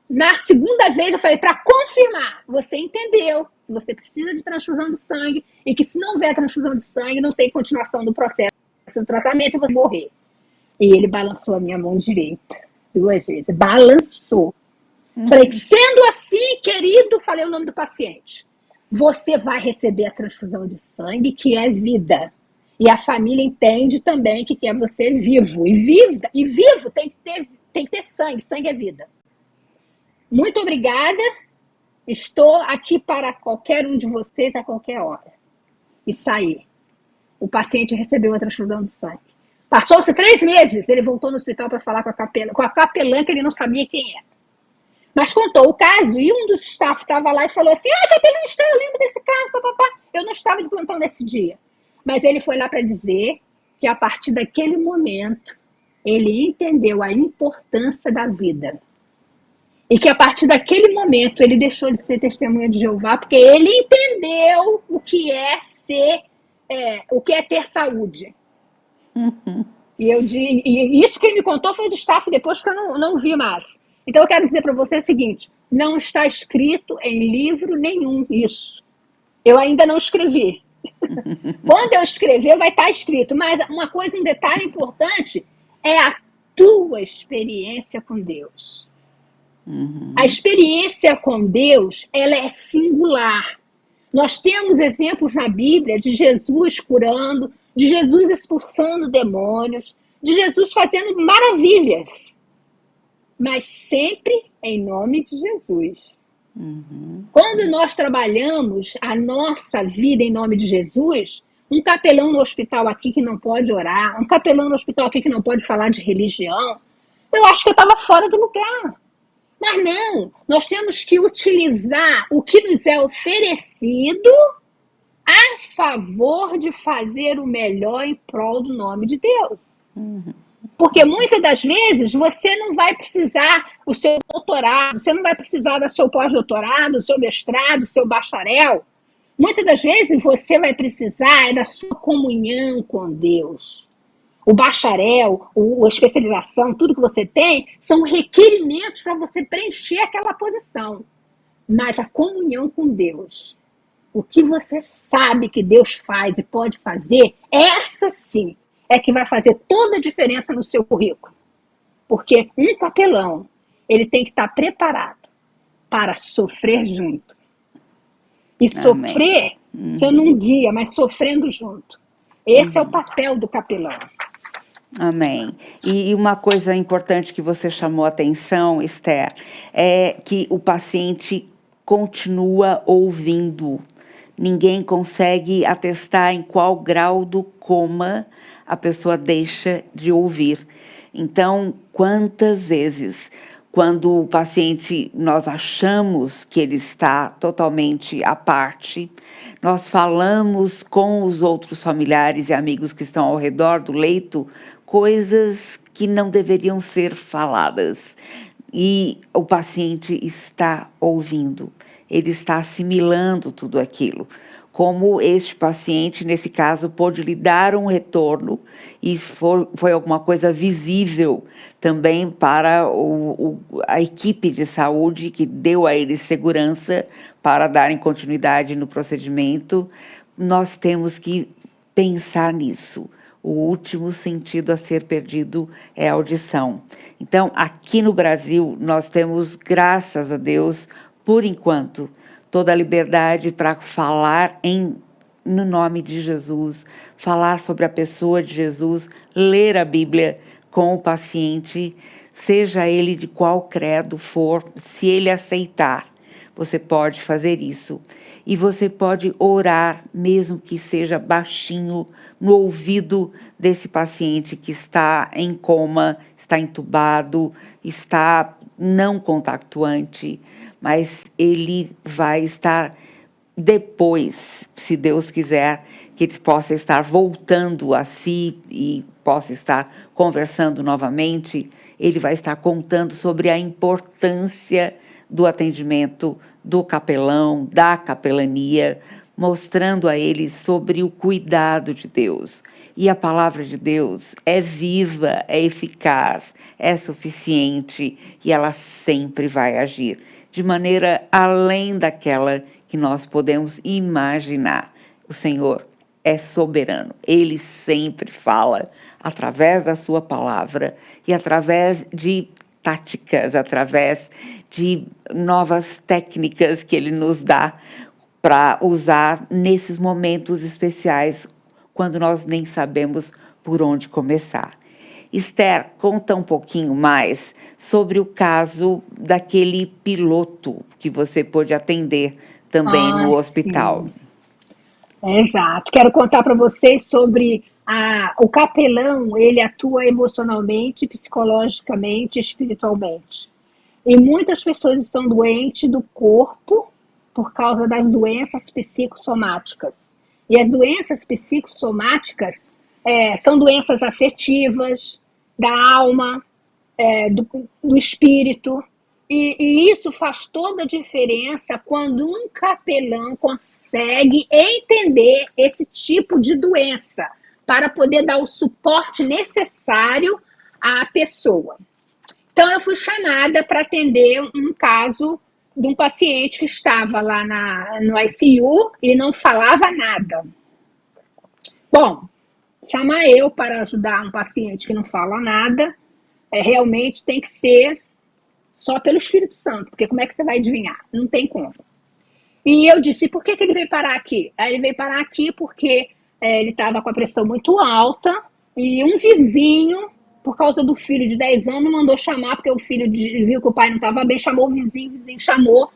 Na segunda vez eu falei, para confirmar, você entendeu que você precisa de transfusão de sangue e que se não houver transfusão de sangue, não tem continuação do processo do tratamento e você morrer. E ele balançou a minha mão direita 2 vezes. Balançou. Falei, sendo assim, querido, falei o nome do paciente. Você vai receber a transfusão de sangue, que é vida. E a família entende também que quer você vivo. E vivo tem que ter sangue. Sangue é vida. Muito obrigada. Estou aqui para qualquer um de vocês a qualquer hora. E saí. O paciente recebeu a transfusão de sangue. Passou-se 3 meses, ele voltou no hospital para falar com a capelã, que ele não sabia quem era. Mas contou o caso e um dos staff estava lá e falou assim: capelã, eu lembro desse caso, papapá. Eu não estava de plantão nesse dia. Mas ele foi lá para dizer que a partir daquele momento ele entendeu a importância da vida. E que a partir daquele momento ele deixou de ser testemunha de Jeová, porque ele entendeu o que é ter saúde. E isso quem me contou foi do staff depois, que eu não vi mais. Então eu quero dizer para você o seguinte: não está escrito em livro nenhum isso. Eu ainda não escrevi. Quando eu escrever vai estar escrito. Mas um detalhe importante é a tua experiência com Deus. A experiência com Deus, ela é singular. Nós temos exemplos na Bíblia de Jesus curando, de Jesus expulsando demônios, de Jesus fazendo maravilhas, mas sempre em nome de Jesus. Quando nós trabalhamos a nossa vida em nome de Jesus, um capelão no hospital aqui que não pode orar, um capelão no hospital aqui que não pode falar de religião, eu acho que eu estava fora do lugar. Mas não, nós temos que utilizar o que nos é oferecido a favor de fazer o melhor em prol do nome de Deus. Porque muitas das vezes você não vai precisar o seu doutorado, você não vai precisar do seu pós-doutorado, do seu mestrado, do seu bacharel. Muitas das vezes você vai precisar da sua comunhão com Deus. O bacharel, a especialização, tudo que você tem, são requerimentos para você preencher aquela posição. Mas a comunhão com Deus, o que você sabe que Deus faz e pode fazer, essa sim é que vai fazer toda a diferença no seu currículo. Porque um capelão, ele tem que estar preparado para sofrer junto. E sofrer, sendo um guia, mas sofrendo junto. Esse é o papel do capelão. Amém. E uma coisa importante que você chamou a atenção, Esther, é que o paciente continua ouvindo. Ninguém consegue atestar em qual grau do coma a pessoa deixa de ouvir. Então, quantas vezes, quando o paciente, nós achamos que ele está totalmente à parte, nós falamos com os outros familiares e amigos que estão ao redor do leito coisas que não deveriam ser faladas. E o paciente está ouvindo, ele está assimilando tudo aquilo. Como este paciente, nesse caso, pôde lhe dar um retorno e foi alguma coisa visível também para a equipe de saúde que deu a ele segurança para darem continuidade no procedimento. Nós temos que pensar nisso. O último sentido a ser perdido é a audição. Então, aqui no Brasil, nós temos, graças a Deus, por enquanto, toda a liberdade para falar no nome de Jesus, falar sobre a pessoa de Jesus, ler a Bíblia com o paciente, seja ele de qual credo for, se ele aceitar, você pode fazer isso. E você pode orar, mesmo que seja baixinho, no ouvido desse paciente que está em coma, está entubado, está não contactuante, mas ele vai estar depois, se Deus quiser, que ele possa estar voltando a si e possa estar conversando novamente, ele vai estar contando sobre a importância do atendimento do capelão, da capelania, mostrando a ele sobre o cuidado de Deus. E a palavra de Deus é viva, é eficaz, é suficiente e ela sempre vai agir de maneira além daquela que nós podemos imaginar. O Senhor é soberano, Ele sempre fala através da sua palavra e através de táticas, através de novas técnicas que Ele nos dá para usar nesses momentos especiais, quando nós nem sabemos por onde começar. Esther, conta um pouquinho mais sobre o caso daquele piloto que você pôde atender também no hospital. Sim. Exato. Quero contar para vocês sobre O capelão, ele atua emocionalmente, psicologicamente, espiritualmente. E muitas pessoas estão doentes do corpo por causa das doenças psicossomáticas. E as doenças psicossomáticas são doenças afetivas, da alma, do espírito. E isso faz toda a diferença quando um capelão consegue entender esse tipo de doença para poder dar o suporte necessário à pessoa. Então, eu fui chamada para atender um caso de um paciente que estava lá no ICU e não falava nada. Bom, chamar eu para ajudar um paciente que não fala nada, realmente tem que ser só pelo Espírito Santo, porque como é que você vai adivinhar? Não tem como. E eu disse, por que ele veio parar aqui? Ele veio parar aqui porque ele estava com a pressão muito alta e um vizinho, por causa do filho de 10 anos, mandou chamar, porque o filho viu que o pai não estava bem, chamou o vizinho chamou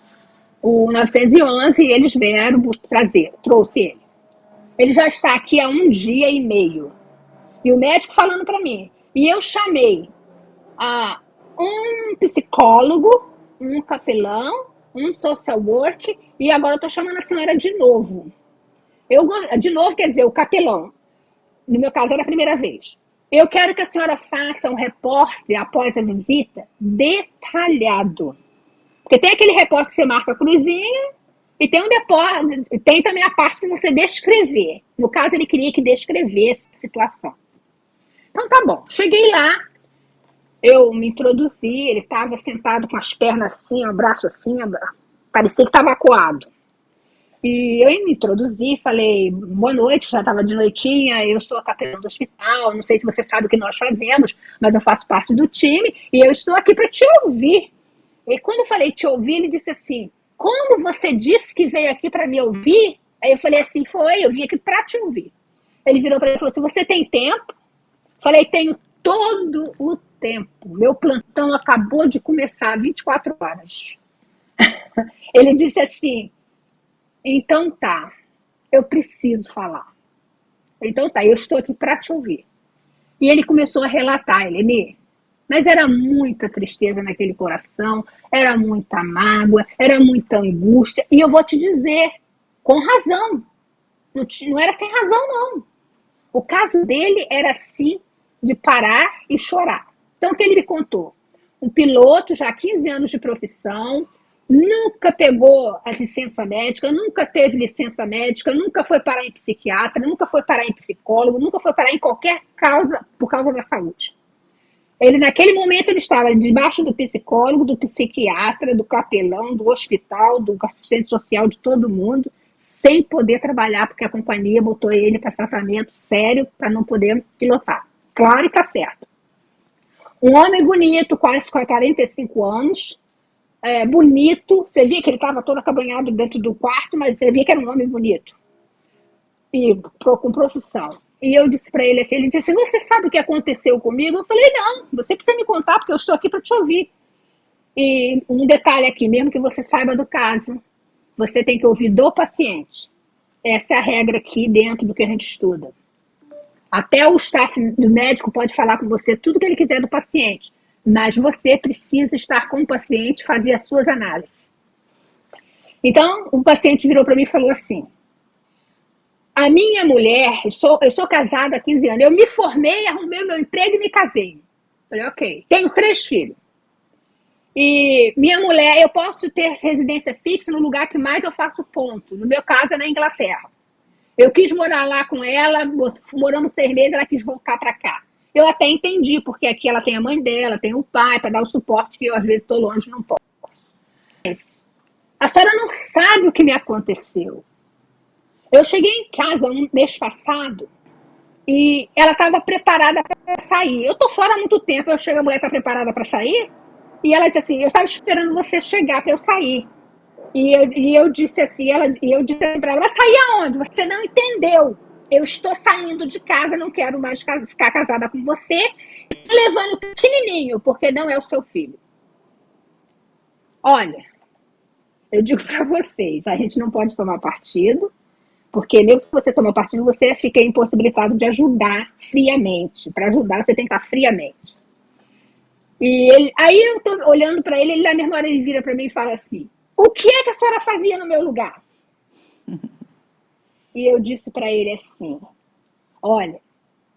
o 911 e eles vieram trouxe ele. Ele já está aqui há 1 dia e meio. E o médico falando para mim. E eu chamei um psicólogo, um capelão, um social worker, e agora eu estou chamando a senhora de novo. De novo quer dizer, o capelão. No meu caso, era a primeira vez. Eu quero que a senhora faça um repórter após a visita detalhado. Porque tem aquele repórter que você marca a cruzinha e tem também a parte que você descrever. No caso, ele queria que descrevesse a situação. Então, tá bom. Cheguei lá, eu me introduzi, ele estava sentado com as pernas assim, o braço assim, parecia que estava acuado. E eu me introduzi, falei, boa noite, já estava de noitinha, eu sou a capelã do hospital, não sei se você sabe o que nós fazemos, mas eu faço parte do time e eu estou aqui para te ouvir. E quando eu falei te ouvir, ele disse assim, como você disse que veio aqui para me ouvir? Aí eu falei assim, eu vim aqui para te ouvir. Ele virou para mim e falou assim, você tem tempo? Falei, tenho todo o tempo, meu plantão acabou de começar, 24 horas. Ele disse assim, então tá, eu preciso falar. Então tá, eu estou aqui para te ouvir. E ele começou a relatar, Eleni, mas era muita tristeza naquele coração, era muita mágoa, era muita angústia. E eu vou te dizer, com razão, não era sem razão não. O caso dele era assim, de parar e chorar. Então o que ele me contou? Um piloto, já há 15 anos de profissão, nunca pegou a licença médica, nunca teve licença médica, nunca foi parar em psiquiatra, nunca foi parar em psicólogo, nunca foi parar em qualquer causa por causa da saúde. Ele, naquele momento, ele estava debaixo do psicólogo, do psiquiatra, do capelão, do hospital, do assistente social, de todo mundo, sem poder trabalhar, porque a companhia botou ele para tratamento sério para não poder pilotar. Claro, e está certo. Um homem bonito, quase 45 anos, bonito, você via que ele estava todo acabrunhado dentro do quarto, mas você via que era um homem bonito. E com profissão. E eu disse para ele assim, ele disse assim, você sabe o que aconteceu comigo? Eu falei, não, você precisa me contar, porque eu estou aqui para te ouvir. E um detalhe aqui, mesmo que você saiba do caso, você tem que ouvir do paciente. Essa é a regra aqui dentro do que a gente estuda. Até o staff do médico pode falar com você tudo que ele quiser do paciente, mas você precisa estar com o paciente e fazer as suas análises. Então, o paciente virou para mim e falou assim, a minha mulher, eu sou casada há 15 anos, eu me formei, arrumei o meu emprego e me casei. Falei, ok, tenho 3 filhos. E minha mulher, eu posso ter residência fixa no lugar que mais eu faço ponto. No meu caso, é na Inglaterra. Eu quis morar lá com ela, moramos 6 meses, ela quis voltar para cá. Eu até entendi, porque aqui ela tem a mãe dela, tem o pai, para dar o suporte que eu às vezes estou longe e não posso. Mas a senhora não sabe o que me aconteceu. Eu cheguei em casa um mês passado e ela estava preparada para sair. Eu estou fora há muito tempo, eu chego, a mulher está preparada para sair? E ela disse assim, eu estava esperando você chegar para eu sair. E eu disse assim para ela, mas sair aonde? Você não entendeu. Eu estou saindo de casa, não quero mais ficar casada com você, levando o pequenininho, porque não é o seu filho. Olha, eu digo para vocês, a gente não pode tomar partido, Porque mesmo se você tomar partido, você fica impossibilitado de ajudar friamente. Para ajudar, você tem que estar friamente. E aí eu tô olhando para ele, na mesma hora ele vira para mim e fala assim: o que é que a senhora fazia no meu lugar? E eu disse para ele assim: olha,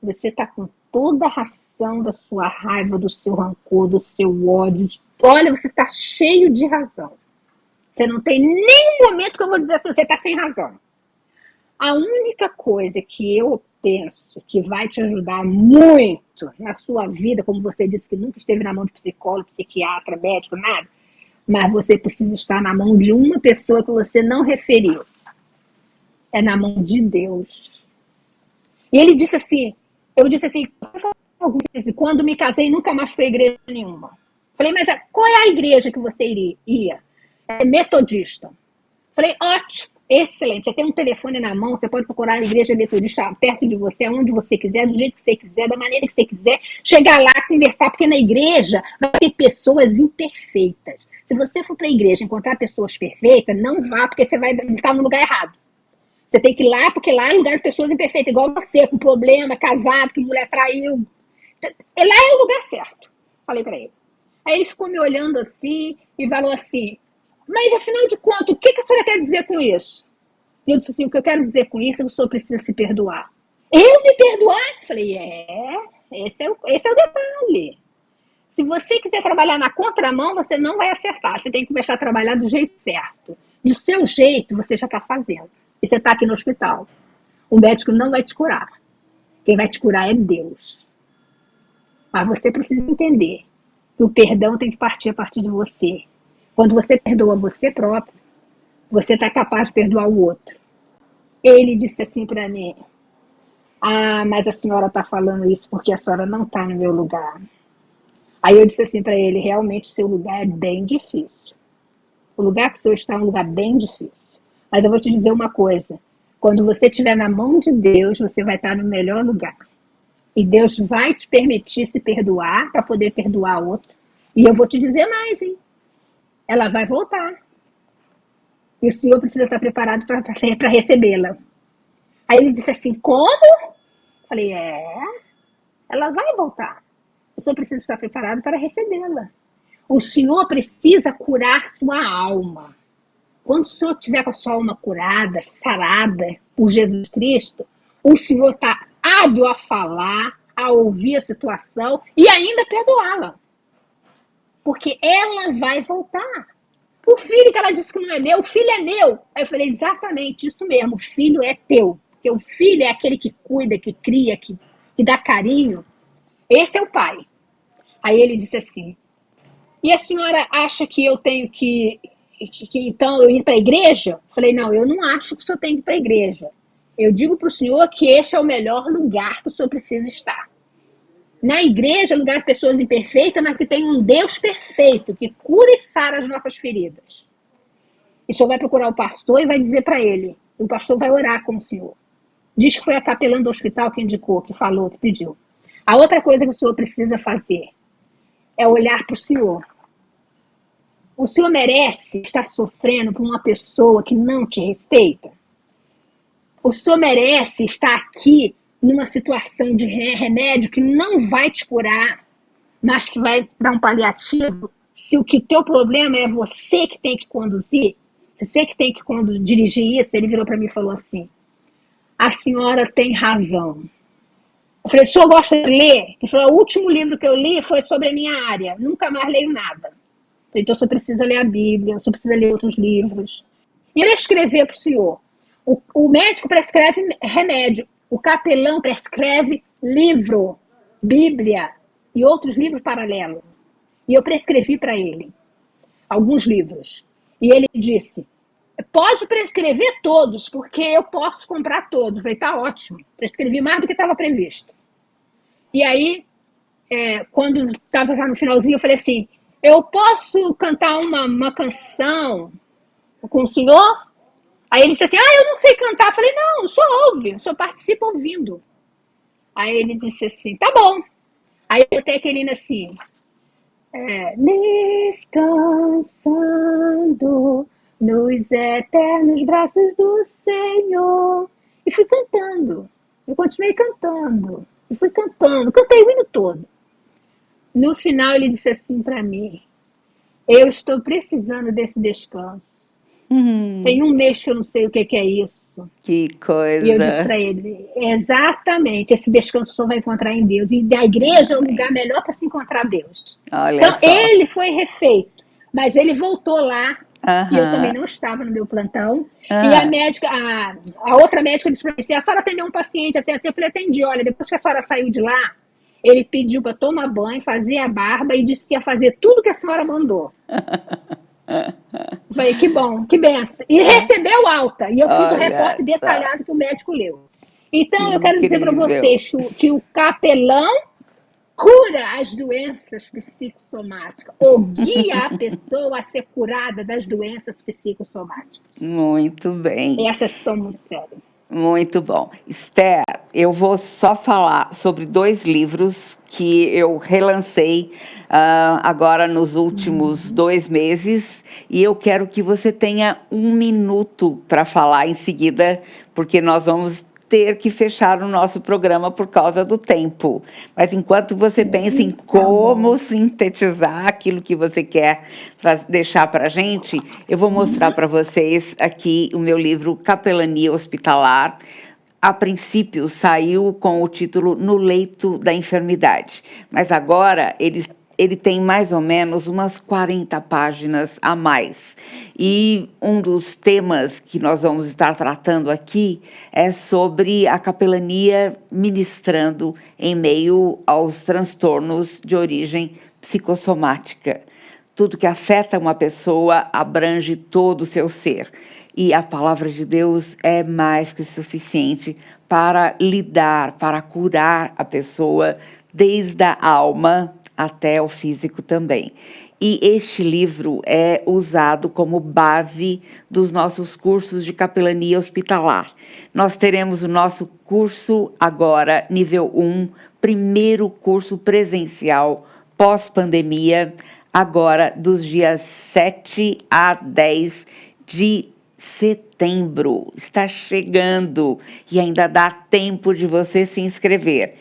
você está com toda a razão da sua raiva, do seu rancor, do seu ódio. Olha, você está cheio de razão. Você não tem nenhum momento que eu vou dizer assim, você está sem razão. A única coisa que eu penso que vai te ajudar muito na sua vida, como você disse que nunca esteve na mão de psicólogo, psiquiatra, médico, nada, mas você precisa estar na mão de uma pessoa que você não referiu. É na mão de Deus. E ele disse assim, eu disse assim, quando me casei nunca mais fui à igreja nenhuma. Falei, mas qual é a igreja que você ia? É metodista. Falei, ótimo, excelente. Você tem um telefone na mão, você pode procurar a igreja metodista perto de você, onde você quiser, do jeito que você quiser, da maneira que você quiser. Chegar lá, conversar, porque na igreja vai ter pessoas imperfeitas. Se você for para a igreja encontrar pessoas perfeitas, não vá, porque você vai estar no lugar errado. Você tem que ir lá, porque lá é lugar de pessoas imperfeitas, igual você, com problema, casado, que mulher traiu. Lá é o lugar certo. Falei para ele. Aí ele ficou me olhando assim e falou assim, mas afinal de contas, o que a senhora quer dizer com isso? E eu disse assim, o que eu quero dizer com isso é que o senhor precisa se perdoar. Eu me perdoar? Falei, esse é o detalhe. Se você quiser trabalhar na contramão, você não vai acertar. Você tem que começar a trabalhar do jeito certo. Do seu jeito, você já está fazendo. E você está aqui no hospital. O médico não vai te curar. Quem vai te curar é Deus. Mas você precisa entender que o perdão tem que partir a partir de você. Quando você perdoa você próprio, você está capaz de perdoar o outro. Ele disse assim para mim, mas a senhora está falando isso porque a senhora não está no meu lugar. Aí eu disse assim para ele, realmente o seu lugar é bem difícil. O lugar que o senhor está é um lugar bem difícil. Mas eu vou te dizer uma coisa, quando você estiver na mão de Deus, você vai estar no melhor lugar. E Deus vai te permitir se perdoar para poder perdoar outro. E eu vou te dizer mais, hein? Ela vai voltar. E o senhor precisa estar preparado para recebê-la. Aí ele disse assim, como? Falei, ela vai voltar. O senhor precisa estar preparado para recebê-la. O senhor precisa curar sua alma. Quando o senhor tiver com a sua alma curada, sarada por Jesus Cristo, o senhor está hábil a falar, a ouvir a situação e ainda perdoá-la. Porque ela vai voltar. O filho que ela disse que não é meu, o filho é meu. Aí eu falei, exatamente, isso mesmo, o filho é teu. Porque o filho é aquele que cuida, que cria, que dá carinho. Esse é o pai. Aí ele disse assim, e a senhora acha que eu tenho que então, eu ir para a igreja? Eu falei, não, eu não acho que o senhor tem que ir para a igreja. Eu digo para o senhor que este é o melhor lugar que o senhor precisa estar. Na igreja, lugar de pessoas imperfeitas, mas que tem um Deus perfeito, que cura e sara as nossas feridas. E o senhor vai procurar o pastor e vai dizer para ele. O pastor vai orar com o senhor. Diz que foi a capelã do hospital que indicou, que falou, que pediu. A outra coisa que o senhor precisa fazer é olhar para o senhor. O senhor merece estar sofrendo por uma pessoa que não te respeita? O senhor merece estar aqui numa situação de remédio que não vai te curar, mas que vai dar um paliativo, se o que o teu problema é você que tem que conduzir, você que tem que dirigir isso? Ele virou para mim e falou assim, a senhora tem razão. Eu falei, o senhor gosta de ler? Ele falou, o último livro que eu li foi sobre a minha área, nunca mais leio nada. Então, o senhor precisa ler a Bíblia, o senhor precisa ler outros livros. E ele escreveu para o senhor. O médico prescreve remédio, o capelão prescreve livro, Bíblia e outros livros paralelos. E eu prescrevi para ele alguns livros. E ele disse, pode prescrever todos, porque eu posso comprar todos. Eu falei, tá ótimo. Prescrevi mais do que estava previsto. E aí, quando estava já no finalzinho, eu falei assim, eu posso cantar uma canção com o senhor? Aí ele disse assim, eu não sei cantar. Eu falei, não, o senhor ouve, o senhor participa ouvindo. Aí ele disse assim, tá bom. Aí eu botei aquele hino assim, descansando nos eternos braços do Senhor. E fui cantando. Eu continuei cantando. E fui cantando. Cantei o hino todo. No final ele disse assim para mim: eu estou precisando desse descanso. Tem um mês que eu não sei o que é isso. Que coisa. E eu disse para ele: exatamente, esse descanso só vai encontrar em Deus. E a igreja é o lugar melhor para se encontrar Deus. Olha então, só. ele foi refeito, mas ele voltou lá. Aham. E eu também não estava no meu plantão. E a médica, a outra médica disse para mim assim: a senhora atendeu um paciente assim, assim. Eu falei: atendi, olha, depois que a senhora saiu de lá, ele pediu para tomar banho, fazer a barba e disse que ia fazer tudo que a senhora mandou. Eu falei: que bom, que benção. E recebeu alta. E eu fiz o repórter detalhado que o médico leu. Então, eu quero dizer para vocês que o capelão cura as doenças psicossomáticas, ou guia a pessoa a ser curada das doenças psicossomáticas. Muito bem. Essas são muito sérias. Muito bom. Esther, eu vou só falar sobre 2 livros que eu relancei agora nos últimos 2 meses, e eu quero que você tenha 1 minuto para falar em seguida, porque nós vamos ter que fechar o nosso programa por causa do tempo. Mas enquanto você pensa em como sintetizar aquilo que você quer deixar para a gente, eu vou mostrar para vocês aqui o meu livro Capelania Hospitalar. A princípio saiu com o título No Leito da Enfermidade, mas agora ele tem mais ou menos umas 40 páginas a mais. E um dos temas que nós vamos estar tratando aqui é sobre a capelania ministrando em meio aos transtornos de origem psicossomática. Tudo que afeta uma pessoa abrange todo o seu ser. E a palavra de Deus é mais que suficiente para lidar, para curar a pessoa desde a alma até o físico também. E este livro é usado como base dos nossos cursos de capelania hospitalar. Nós teremos o nosso curso agora, nível 1, primeiro curso presencial pós-pandemia, agora dos dias 7 a 10 de setembro. Está chegando e ainda dá tempo de você se inscrever.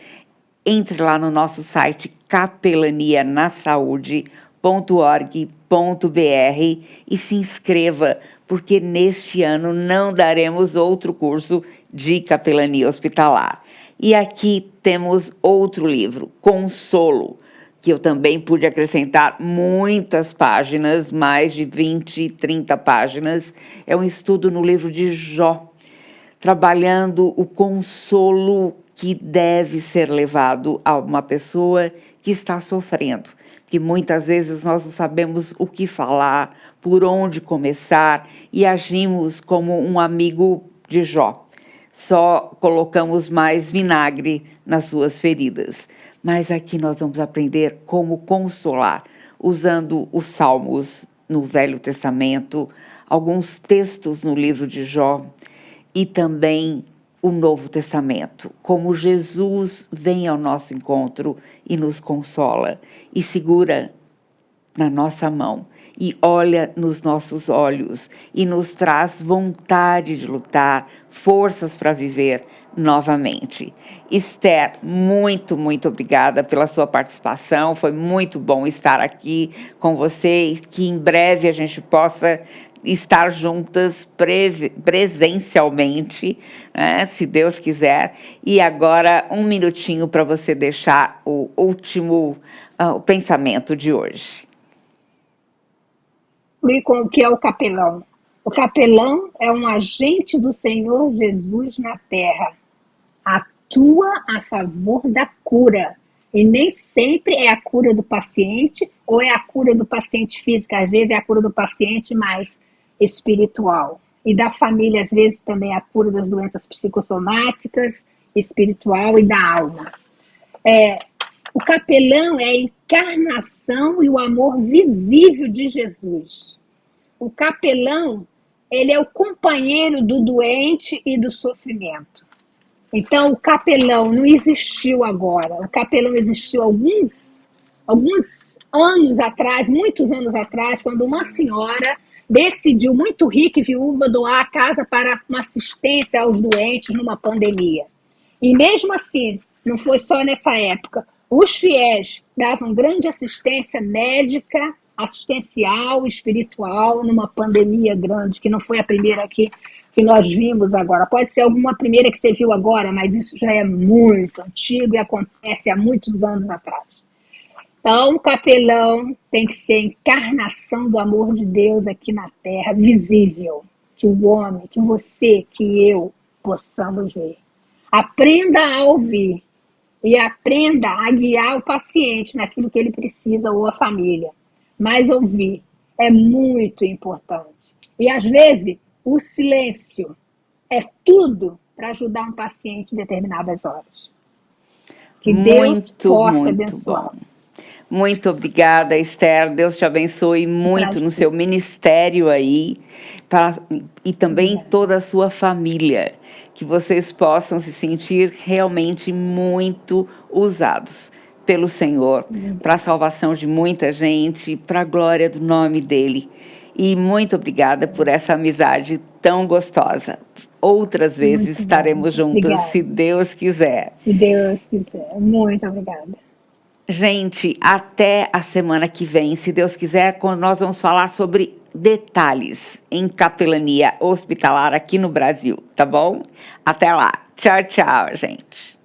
Entre lá no nosso site capelanianasaude.org.br e se inscreva, porque neste ano não daremos outro curso de capelania hospitalar. E aqui temos outro livro, Consolo, que eu também pude acrescentar muitas páginas, mais de 20, 30 páginas. É um estudo no livro de Jó, trabalhando o consolo que deve ser levado a uma pessoa que está sofrendo. Que muitas vezes nós não sabemos o que falar, por onde começar, e agimos como um amigo de Jó. Só colocamos mais vinagre nas suas feridas. Mas aqui nós vamos aprender como consolar, usando os Salmos no Velho Testamento, alguns textos no livro de Jó e também o Novo Testamento, como Jesus vem ao nosso encontro e nos consola e segura na nossa mão e olha nos nossos olhos e nos traz vontade de lutar, forças para viver novamente. Esther, muito, muito obrigada pela sua participação, foi muito bom estar aqui com você e que em breve a gente possa estar juntas presencialmente, né, se Deus quiser. E agora 1 minutinho para você deixar o último o pensamento de hoje. Com o que é o capelão. O capelão é um agente do Senhor Jesus na terra. Atua a favor da cura. E nem sempre é a cura do paciente ou é a cura do paciente físico. Às vezes é a cura do paciente mais espiritual. E da família, às vezes, também é a cura das doenças psicossomáticas, espiritual e da alma. O capelão é a encarnação e o amor visível de Jesus. O capelão, ele é o companheiro do doente e do sofrimento. Então, o capelão não existiu agora. O capelão existiu alguns anos atrás, muitos anos atrás, quando uma senhora decidiu, muito rica e viúva, doar a casa para uma assistência aos doentes numa pandemia. E mesmo assim, não foi só nessa época, os fiéis davam grande assistência médica, assistencial, espiritual, numa pandemia grande, que não foi a primeira que nós vimos agora. Pode ser alguma primeira que você viu agora, mas isso já é muito antigo e acontece há muitos anos atrás. Então, o capelão tem que ser a encarnação do amor de Deus aqui na Terra, visível, que o homem, que você, que eu possamos ver. Aprenda a ouvir e aprenda a guiar o paciente naquilo que ele precisa ou a família. Mas ouvir é muito importante. E, às vezes, o silêncio é tudo para ajudar um paciente em determinadas horas. Que Deus possa abençoar. Bom. Muito obrigada, Esther. Deus te abençoe muito no seu ministério aí e também toda a sua família. Que vocês possam se sentir realmente muito usados pelo Senhor para a salvação de muita gente, para a glória do nome dEle. E muito obrigada por essa amizade tão gostosa. Outras vezes estaremos juntos, se Deus quiser. Se Deus quiser. Muito obrigada. Gente, até a semana que vem, se Deus quiser, quando nós vamos falar sobre detalhes em capelania hospitalar aqui no Brasil, tá bom? Até lá. Tchau, tchau, gente.